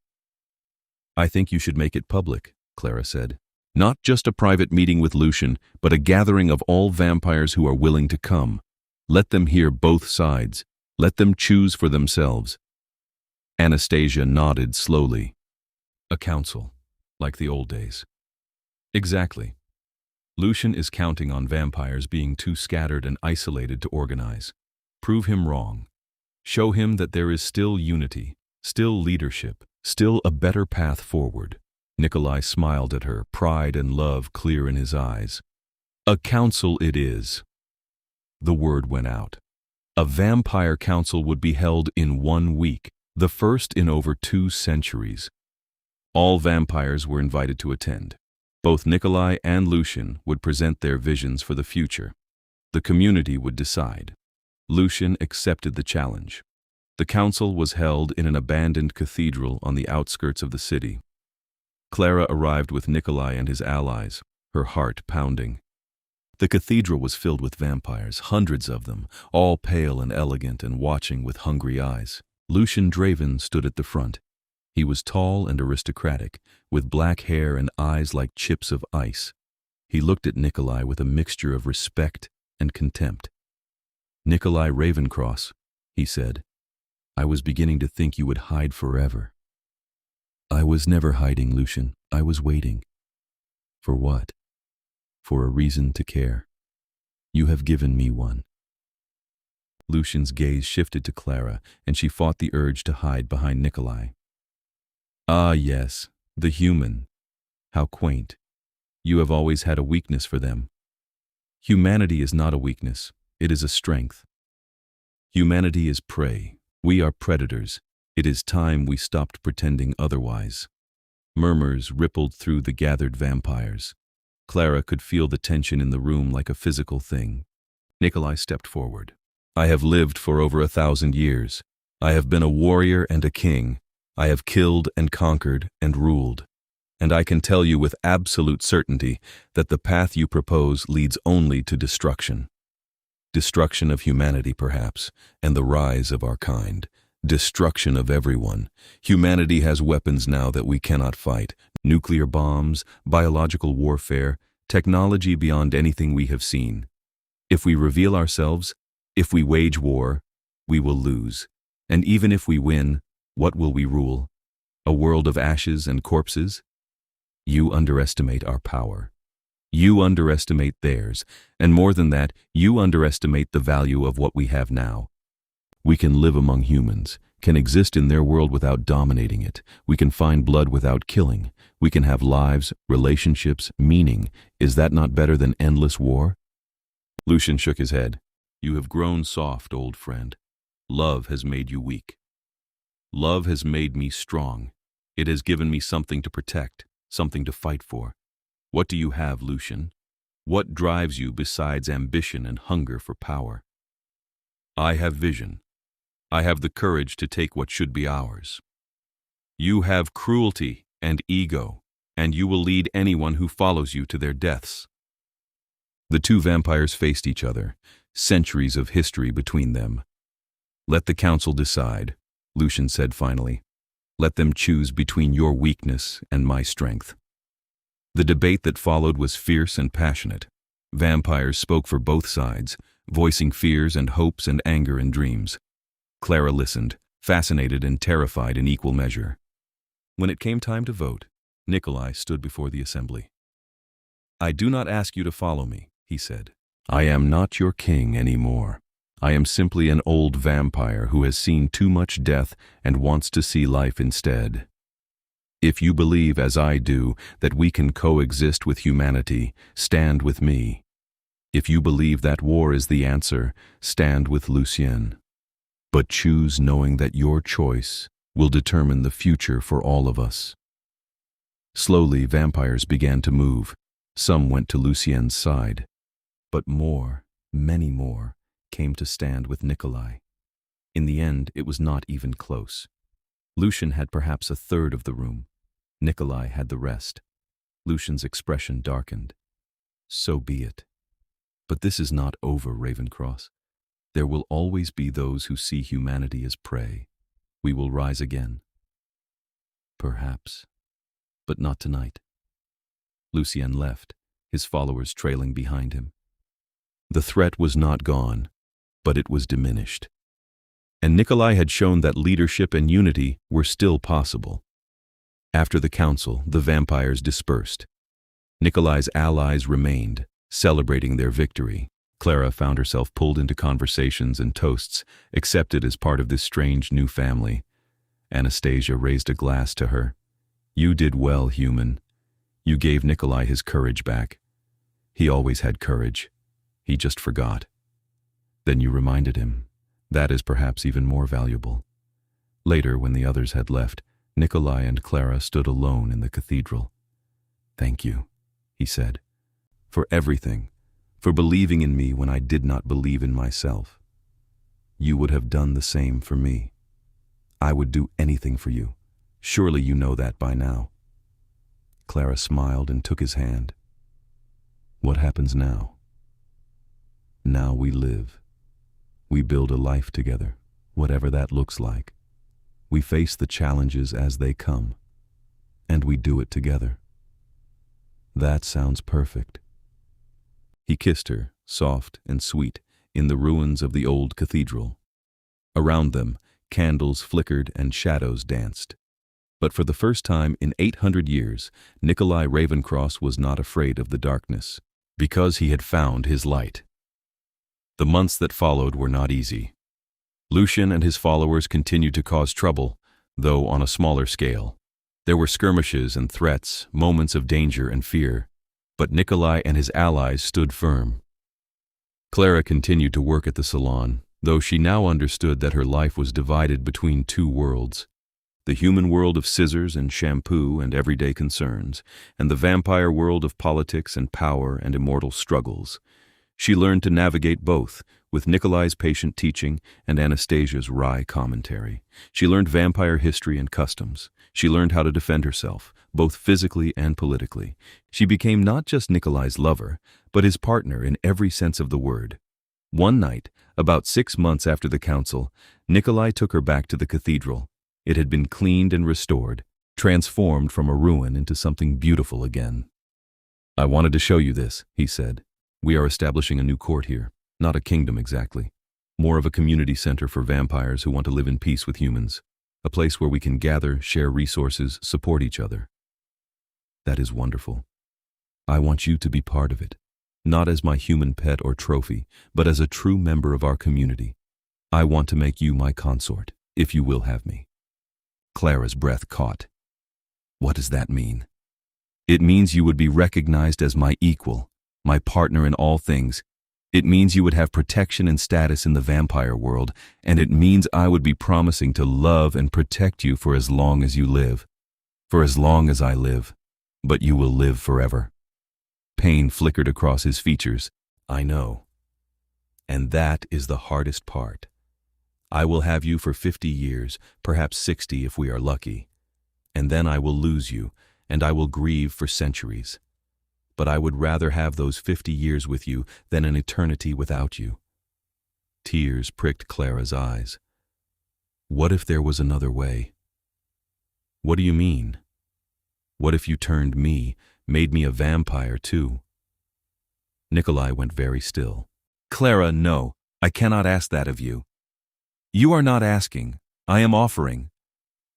"I think you should make it public," Clara said. "Not just a private meeting with Lucian, but a gathering of all vampires who are willing to come. Let them hear both sides. Let them choose for themselves." Anastasia nodded slowly. "A council, like the old days." "Exactly. Lucian is counting on vampires being too scattered and isolated to organize. Prove him wrong. Show him that there is still unity, still leadership, still a better path forward." Nikolai smiled at her, pride and love clear in his eyes. "A council it is." The word went out. A vampire council would be held in 1 week, the first in over 2 centuries. All vampires were invited to attend. Both Nikolai and Lucian would present their visions for the future. The community would decide. Lucian accepted the challenge. The council was held in an abandoned cathedral on the outskirts of the city. Clara arrived with Nikolai and his allies, her heart pounding. The cathedral was filled with vampires, hundreds of them, all pale and elegant and watching with hungry eyes. Lucian Draven stood at the front. He was tall and aristocratic, with black hair and eyes like chips of ice. He looked at Nikolai with a mixture of respect and contempt. "Nikolai Ravencross," he said, "I was beginning to think you would hide forever." "I was never hiding, Lucian. I was waiting." "For what?" "For a reason to care. You have given me one." Lucian's gaze shifted to Clara, and she fought the urge to hide behind Nikolai. "Ah, yes, the human. How quaint. You have always had a weakness for them." "Humanity is not a weakness. It is a strength. Humanity is prey. We are predators. It is time we stopped pretending otherwise." Murmurs rippled through the gathered vampires. Clara could feel the tension in the room like a physical thing. Nikolai stepped forward. "I have lived for over 1,000 years. I have been a warrior and a king. I have killed and conquered and ruled. And I can tell you with absolute certainty that the path you propose leads only to destruction. Destruction of humanity, perhaps, and the rise of our kind. Destruction of everyone. Humanity has weapons now that we cannot fight. Nuclear bombs, biological warfare, technology beyond anything we have seen. If we reveal ourselves, if we wage war, we will lose. And even if we win, what will we rule? A world of ashes and corpses? You underestimate our power. You underestimate theirs, and more than that, you underestimate the value of what we have now. We can live among humans, can exist in their world without dominating it. We can find blood without killing. We can have lives, relationships, meaning. Is that not better than endless war? Lucian shook his head. You have grown soft, old friend. Love has made you weak. Love has made me strong. It has given me something to protect, something to fight for. What do you have, Lucian? What drives you besides ambition and hunger for power? I have vision. I have the courage to take what should be ours. You have cruelty and ego, and you will lead anyone who follows you to their deaths. The two vampires faced each other, centuries of history between them. Let the council decide, Lucian said finally. Let them choose between your weakness and my strength. The debate that followed was fierce and passionate. Vampires spoke for both sides, voicing fears and hopes and anger and dreams. Clara listened, fascinated and terrified in equal measure. When it came time to vote, Nikolai stood before the assembly. I do not ask you to follow me, he said. I am not your king anymore. I am simply an old vampire who has seen too much death and wants to see life instead. If you believe, as I do, that we can coexist with humanity, stand with me. If you believe that war is the answer, stand with Lucien. But choose knowing that your choice will determine the future for all of us. Slowly, vampires began to move. Some went to Lucien's side. But more, many more, came to stand with Nikolai. In the end, it was not even close. Lucian had perhaps a third of the room. Nikolai had the rest. Lucian's expression darkened. So be it. But this is not over, Ravencross. There will always be those who see humanity as prey. We will rise again. Perhaps. But not tonight. Lucien left, his followers trailing behind him. The threat was not gone, but it was diminished. And Nikolai had shown that leadership and unity were still possible. After the council, the vampires dispersed. Nikolai's allies remained, celebrating their victory. Clara found herself pulled into conversations and toasts, accepted as part of this strange new family. Anastasia raised a glass to her. You did well, human. You gave Nikolai his courage back. He always had courage. He just forgot. Then you reminded him. That is perhaps even more valuable. Later, when the others had left, Nikolai and Clara stood alone in the cathedral. Thank you, he said, for everything, for believing in me when I did not believe in myself. You would have done the same for me. I would do anything for you. Surely you know that by now. Clara smiled and took his hand. What happens now? Now we live. We build a life together, whatever that looks like. We face the challenges as they come, and we do it together. That sounds perfect. He kissed her, soft and sweet, in the ruins of the old cathedral. Around them, candles flickered and shadows danced. But for the first time in 800 years, Nikolai Ravencross was not afraid of the darkness, because he had found his light. The months that followed were not easy. Lucian and his followers continued to cause trouble, though on a smaller scale. There were skirmishes and threats, moments of danger and fear, but Nikolai and his allies stood firm. Clara continued to work at the salon, though she now understood that her life was divided between two worlds. The human world of scissors and shampoo and everyday concerns, and the vampire world of politics and power and immortal struggles. She learned to navigate both, with Nikolai's patient teaching and Anastasia's wry commentary. She learned vampire history and customs. She learned how to defend herself, both physically and politically. She became not just Nikolai's lover, but his partner in every sense of the word. One night, about 6 months after the council, Nikolai took her back to the cathedral. It had been cleaned and restored, transformed from a ruin into something beautiful again. I wanted to show you this, he said. We are establishing a new court here. Not a kingdom exactly. More of a community center for vampires who want to live in peace with humans. A place where we can gather, share resources, support each other. That is wonderful. I want you to be part of it, not as my human pet or trophy, but as a true member of our community. I want to make you my consort, if you will have me. Clara's breath caught. What does that mean? It means you would be recognized as my equal, my partner in all things. It means you would have protection and status in the vampire world, and it means I would be promising to love and protect you for as long as you live. For as long as I live, but you will live forever. Pain flickered across his features. I know. And that is the hardest part. I will have you for 50 years, perhaps 60 if we are lucky. And then I will lose you, and I will grieve for centuries. But I would rather have those 50 years with you than an eternity without you. Tears pricked Clara's eyes. What if there was another way? What do you mean? What if you turned me, made me a vampire too? Nikolai went very still. Clara, no, I cannot ask that of you. You are not asking, I am offering.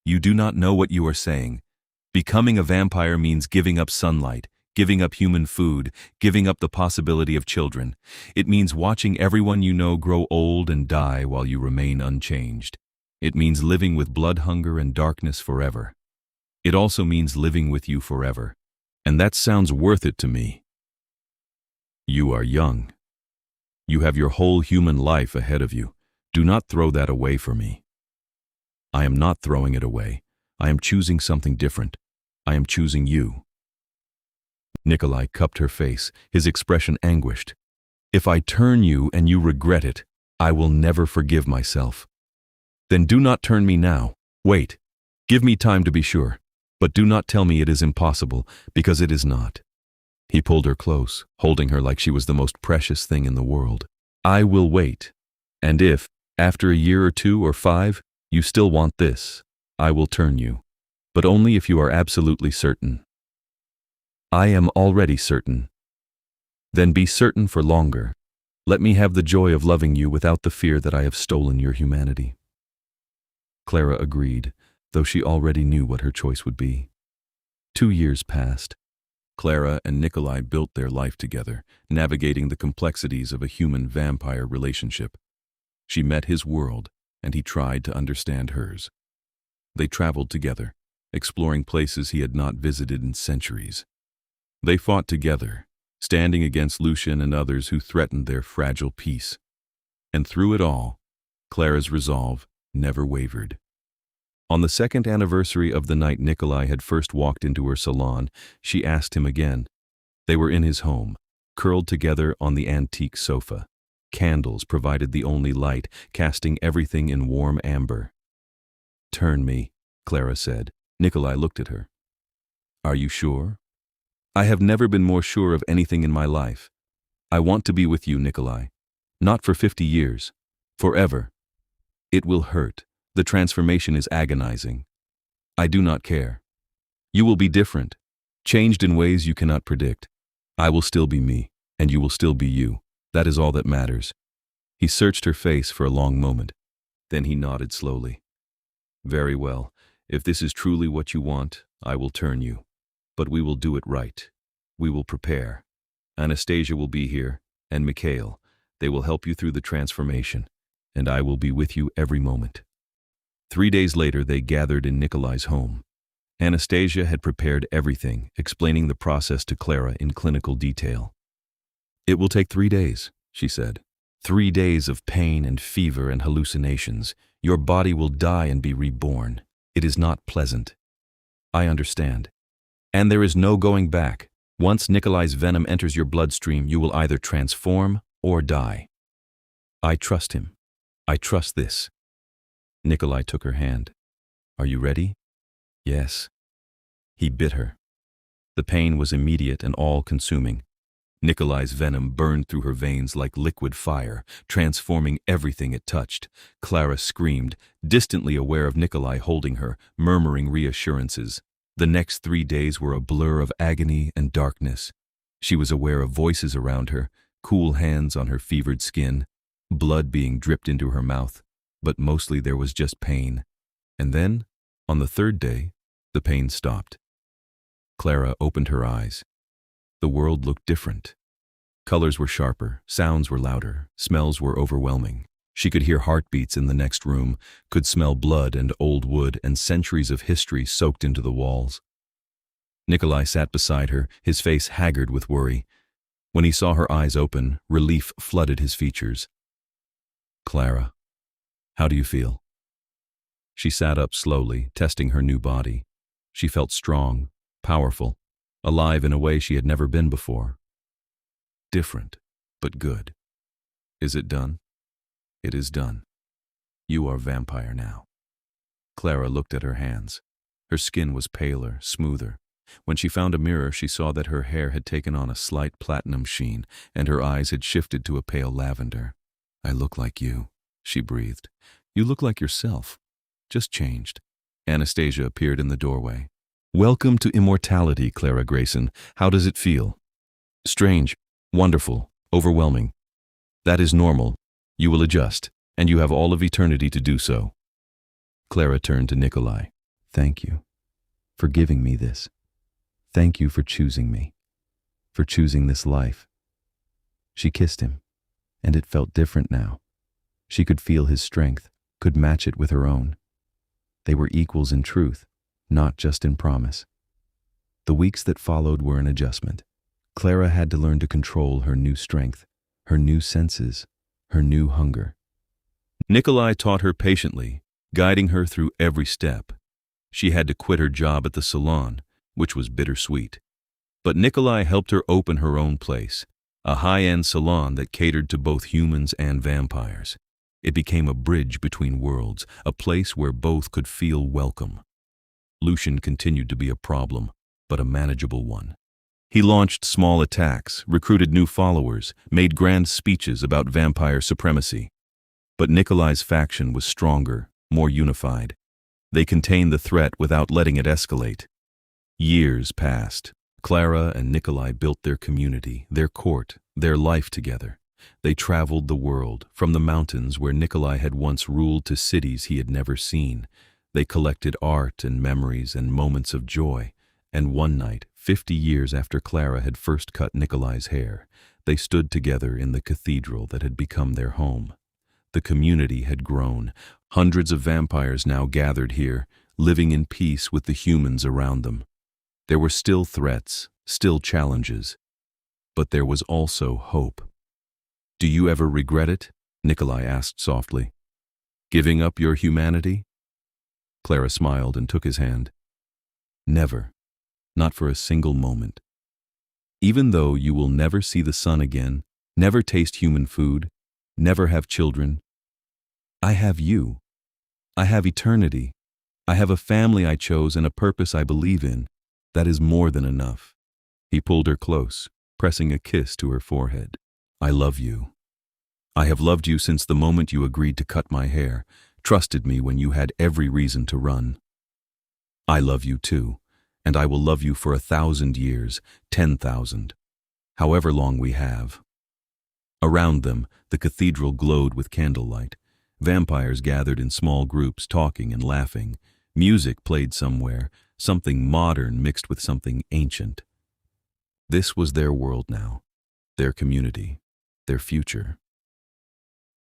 You do not know what you are saying. Becoming a vampire means giving up sunlight, giving up human food, giving up the possibility of children. It means watching everyone you know grow old and die while you remain unchanged. It means living with blood hunger and darkness forever. It also means living with you forever. And that sounds worth it to me. You are young. You have your whole human life ahead of you. Do not throw that away for me. I am not throwing it away. I am choosing something different. I am choosing you. Nikolai cupped her face, his expression anguished. If I turn you and you regret it, I will never forgive myself. Then do not turn me now. Wait. Give me time to be sure. But do not tell me it is impossible, because it is not. He pulled her close, holding her like she was the most precious thing in the world. I will wait. And if, after a year or 2 or 5, you still want this, I will turn you. But only if you are absolutely certain. I am already certain. Then be certain for longer. Let me have the joy of loving you without the fear that I have stolen your humanity. Clara agreed, though she already knew what her choice would be. 2 years passed. Clara and Nikolai built their life together, navigating the complexities of a human-vampire relationship. She met his world, and he tried to understand hers. They traveled together, exploring places he had not visited in centuries. They fought together, standing against Lucian and others who threatened their fragile peace. And through it all, Clara's resolve never wavered. On the 2nd anniversary of the night Nikolai had first walked into her salon, she asked him again. They were in his home, curled together on the antique sofa. Candles provided the only light, casting everything in warm amber. Turn me, Clara said. Nikolai looked at her. Are you sure? I have never been more sure of anything in my life. I want to be with you, Nikolai. Not for 50 years. Forever. It will hurt. The transformation is agonizing. I do not care. You will be different, changed in ways you cannot predict. I will still be me, and you will still be you. That is all that matters. He searched her face for a long moment. Then he nodded slowly. Very well. If this is truly what you want, I will turn you. But we will do it right. We will prepare. Anastasia will be here, and Mikhail. They will help you through the transformation, and I will be with you every moment. 3 days later, they gathered in Nikolai's home. Anastasia had prepared everything, explaining the process to Clara in clinical detail. It will take 3 days, she said. 3 days of pain and fever and hallucinations. Your body will die and be reborn. It is not pleasant. I understand. And there is no going back. Once Nikolai's venom enters your bloodstream, you will either transform or die. I trust him. I trust this. Nikolai took her hand. Are you ready? Yes. He bit her. The pain was immediate and all-consuming. Nikolai's venom burned through her veins like liquid fire, transforming everything it touched. Clara screamed, distantly aware of Nikolai holding her, murmuring reassurances. The next 3 days were a blur of agony and darkness. She was aware of voices around her, cool hands on her fevered skin, blood being dripped into her mouth, but mostly there was just pain. And then, on the 3rd day, the pain stopped. Clara opened her eyes. The world looked different. Colors were sharper, sounds were louder, smells were overwhelming. She could hear heartbeats in the next room, could smell blood and old wood and centuries of history soaked into the walls. Nikolai sat beside her, his face haggard with worry. When he saw her eyes open, relief flooded his features. "Clara, how do you feel?" She sat up slowly, testing her new body. She felt strong, powerful, alive in a way she had never been before. "Different, but good. Is it done?" "It is done. You are vampire now." Clara looked at her hands. Her skin was paler, smoother. When she found a mirror, she saw that her hair had taken on a slight platinum sheen, and her eyes had shifted to a pale lavender. "I look like you," she breathed. "You look like yourself. Just changed." Anastasia appeared in the doorway. "Welcome to immortality, Clara Greyson. How does it feel?" "Strange, wonderful, overwhelming. That is normal. You will adjust, and you have all of eternity to do so." Clara turned to Nikolai. "Thank you for giving me this. Thank you for choosing me, for choosing this life." She kissed him, and it felt different now. She could feel his strength, could match it with her own. They were equals in truth, not just in promise. The weeks that followed were an adjustment. Clara had to learn to control her new strength, her new senses, her new hunger. Nikolai taught her patiently, guiding her through every step. She had to quit her job at the salon, which was bittersweet. But Nikolai helped her open her own place, a high-end salon that catered to both humans and vampires. It became a bridge between worlds, a place where both could feel welcome. Lucian continued to be a problem, but a manageable one. He launched small attacks, recruited new followers, made grand speeches about vampire supremacy. But Nikolai's faction was stronger, more unified. They contained the threat without letting it escalate. Years passed. Clara and Nikolai built their community, their court, their life together. They traveled the world, from the mountains where Nikolai had once ruled to cities he had never seen. They collected art and memories and moments of joy. And one night, 50 years after Clara had first cut Nikolai's hair, they stood together in the cathedral that had become their home. The community had grown. Hundreds of vampires now gathered here, living in peace with the humans around them. There were still threats, still challenges, but there was also hope. "Do you ever regret it?" Nikolai asked softly. "Giving up your humanity?" Clara smiled and took his hand. "Never. Not for a single moment. Even though you will never see the sun again, never taste human food, never have children, I have you. I have eternity. I have a family I chose and a purpose I believe in. That is more than enough." He pulled her close, pressing a kiss to her forehead. "I love you. I have loved you since the moment you agreed to cut my hair, trusted me when you had every reason to run. I love you too, and I will love you for 1,000 years, 10,000, however long we have." Around them, the cathedral glowed with candlelight. Vampires gathered in small groups, talking and laughing. Music played somewhere, something modern mixed with something ancient. This was their world now, their community, their future.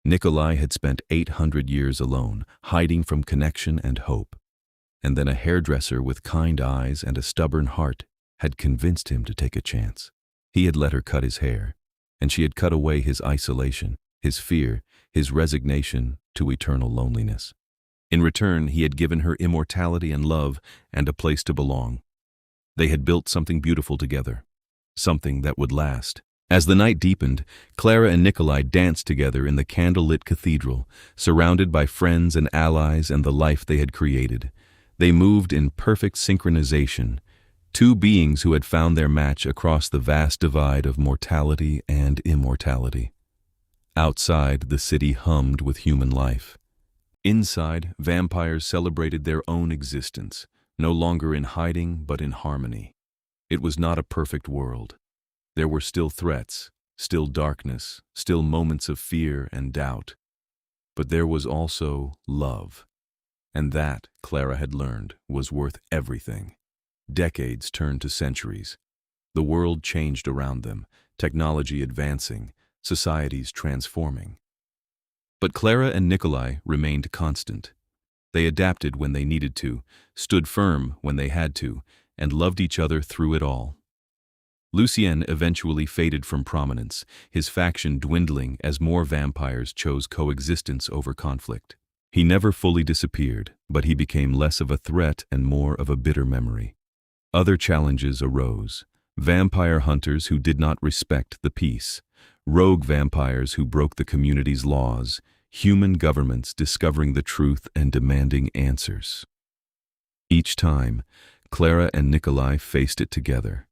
Nikolai had spent 800 years alone, hiding from connection and hope. And then a hairdresser with kind eyes and a stubborn heart had convinced him to take a chance. He had let her cut his hair, and she had cut away his isolation, his fear, his resignation to eternal loneliness. In return, he had given her immortality and love and a place to belong. They had built something beautiful together, something that would last. As the night deepened, Clara and Nikolai danced together in the candlelit cathedral, surrounded by friends and allies and the life they had created. They moved in perfect synchronization, two beings who had found their match across the vast divide of mortality and immortality. Outside, the city hummed with human life. Inside, vampires celebrated their own existence, no longer in hiding but in harmony. It was not a perfect world. There were still threats, still darkness, still moments of fear and doubt. But there was also love. And that, Clara had learned, was worth everything. Decades turned to centuries. The world changed around them, technology advancing, societies transforming. But Clara and Nikolai remained constant. They adapted when they needed to, stood firm when they had to, and loved each other through it all. Lucien eventually faded from prominence, his faction dwindling as more vampires chose coexistence over conflict. He never fully disappeared, but he became less of a threat and more of a bitter memory. Other challenges arose. Vampire hunters who did not respect the peace, rogue vampires who broke the community's laws, human governments discovering the truth and demanding answers. Each time, Clara and Nikolai faced it together.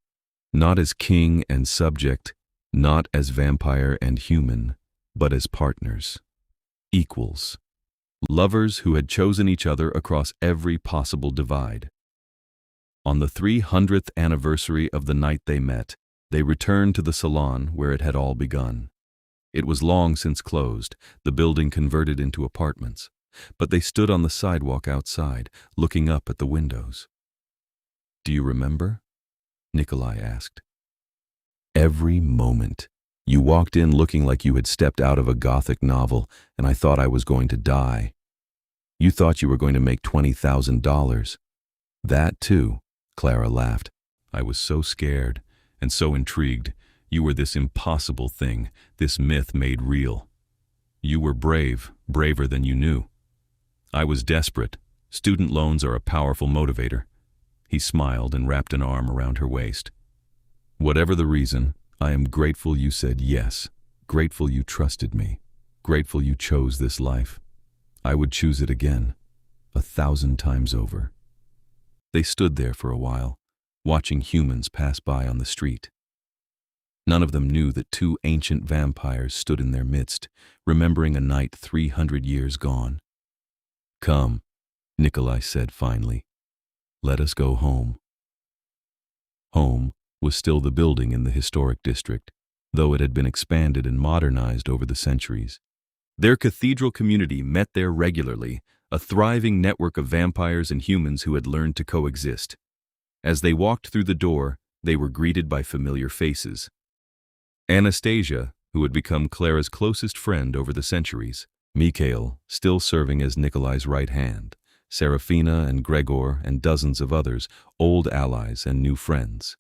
Not as king and subject, not as vampire and human, but as partners. Equals. Lovers who had chosen each other across every possible divide. On the 300th anniversary of the night they met, they returned to the salon where it had all begun. It was long since closed, the building converted into apartments, but they stood on the sidewalk outside, looking up at the windows. "Do you remember?" Nikolai asked. "Every moment. You walked in looking like you had stepped out of a Gothic novel, and I thought I was going to die. You thought you were going to make $20,000. That too," Clara laughed. "I was so scared and so intrigued. You were this impossible thing, this myth made real. You were brave, braver than you knew. I was desperate. Student loans are a powerful motivator." He smiled and wrapped an arm around her waist. "Whatever the reason, I am grateful you said yes, grateful you trusted me, grateful you chose this life. I would choose it again, 1,000 times over." They stood there for a while, watching humans pass by on the street. None of them knew that two ancient vampires stood in their midst, remembering a night 300 years gone. "Come," Nikolai said finally. "Let us go home." Home was still the building in the historic district, though it had been expanded and modernized over the centuries. Their cathedral community met there regularly, a thriving network of vampires and humans who had learned to coexist. As they walked through the door, they were greeted by familiar faces. Anastasia, who had become Clara's closest friend over the centuries, Mikhail, still serving as Nikolai's right hand, Serafina and Gregor and dozens of others, old allies and new friends.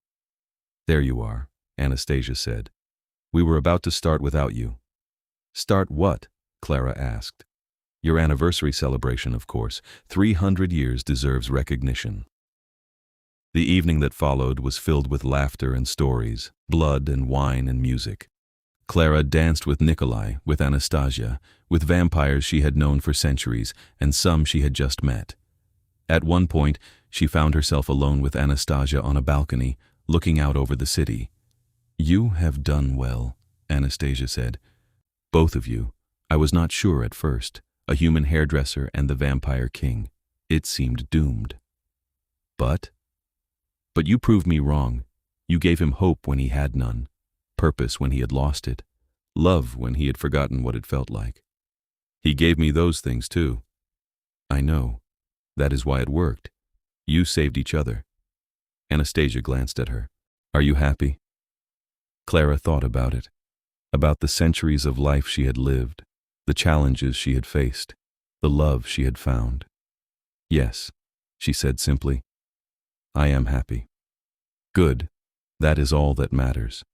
"There you are," Anastasia said. "We were about to start without you." "Start what?" Clara asked. "Your anniversary celebration, of course. 300 years deserves recognition." The evening that followed was filled with laughter and stories, blood and wine and music. Clara danced with Nikolai, with Anastasia, with vampires she had known for centuries, and some she had just met. At one point, she found herself alone with Anastasia on a balcony, looking out over the city. "You have done well," Anastasia said. "Both of you. I was not sure at first. A human hairdresser and the vampire king. It seemed doomed. But you proved me wrong. You gave him hope when he had none, purpose when he had lost it, love when he had forgotten what it felt like. He gave me those things too." "I know. That is why it worked. You saved each other." Anastasia glanced at her. "Are you happy?" Clara thought about it, about the centuries of life she had lived, the challenges she had faced, the love she had found. "Yes," she said simply. "I am happy." "Good. That is all that matters."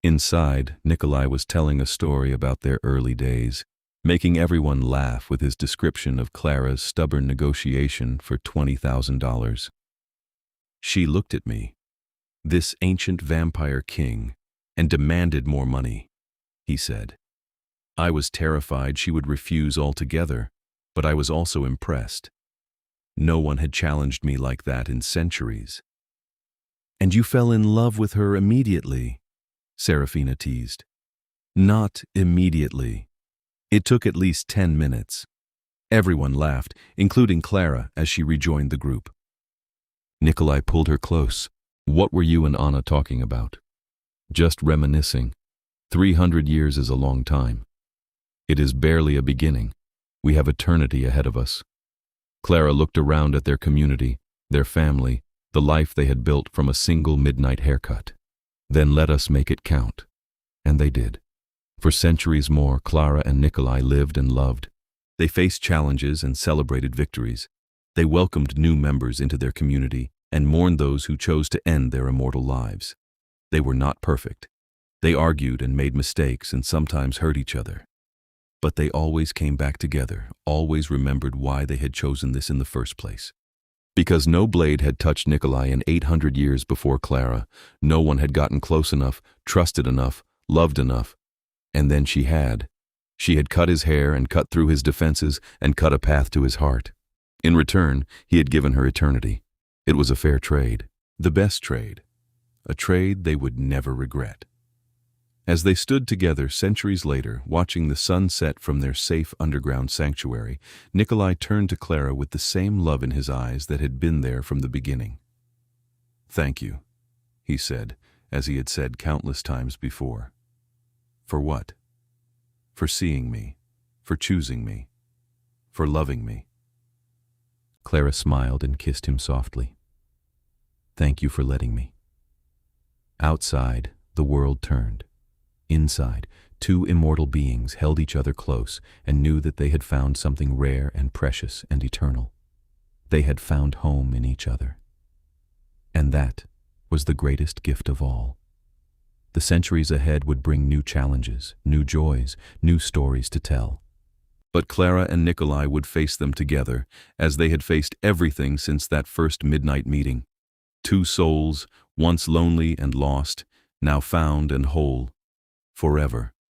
Inside, Nikolai was telling a story about their early days, making everyone laugh with his description of Clara's stubborn negotiation for $20,000. "She looked at me, this ancient vampire king, and demanded more money," he said. "I was terrified she would refuse altogether, but I was also impressed. No one had challenged me like that in centuries." "And you fell in love with her immediately?" Serafina teased. "Not immediately. It took at least 10 minutes. Everyone laughed, including Clara, as she rejoined the group. Nikolai pulled her close. "What were you and Anna talking about?" "Just reminiscing. 300 years is a long time. It is barely a beginning. We have eternity ahead of us." Clara looked around at their community, their family, the life they had built from a single midnight haircut. Then let us make it count. And they did. For centuries more, Clara and Nikolai lived and loved. They faced challenges and celebrated victories. They welcomed new members into their community and mourned those who chose to end their immortal lives. They were not perfect. They argued and made mistakes and sometimes hurt each other. But they always came back together, always remembered why they had chosen this in the first place. Because no blade had touched Nikolai in 800 years before Clara, no one had gotten close enough, trusted enough, loved enough. And then she had. She had cut his hair and cut through his defenses and cut a path to his heart. In return, he had given her eternity. It was a fair trade, the best trade, a trade they would never regret. As they stood together centuries later, watching the sun set from their safe underground sanctuary, Nikolai turned to Clara with the same love in his eyes that had been there from the beginning. "Thank you," he said, as he had said countless times before. "For what? For seeing me, for choosing me, for loving me." Clara smiled and kissed him softly. "Thank you for letting me." Outside, the world turned. Inside, two immortal beings held each other close and knew that they had found something rare and precious and eternal. They had found home in each other. And that was the greatest gift of all. The centuries ahead would bring new challenges, new joys, new stories to tell. But Clara and Nikolai would face them together, as they had faced everything since that first midnight meeting. Two souls, once lonely and lost, now found and whole. Forever.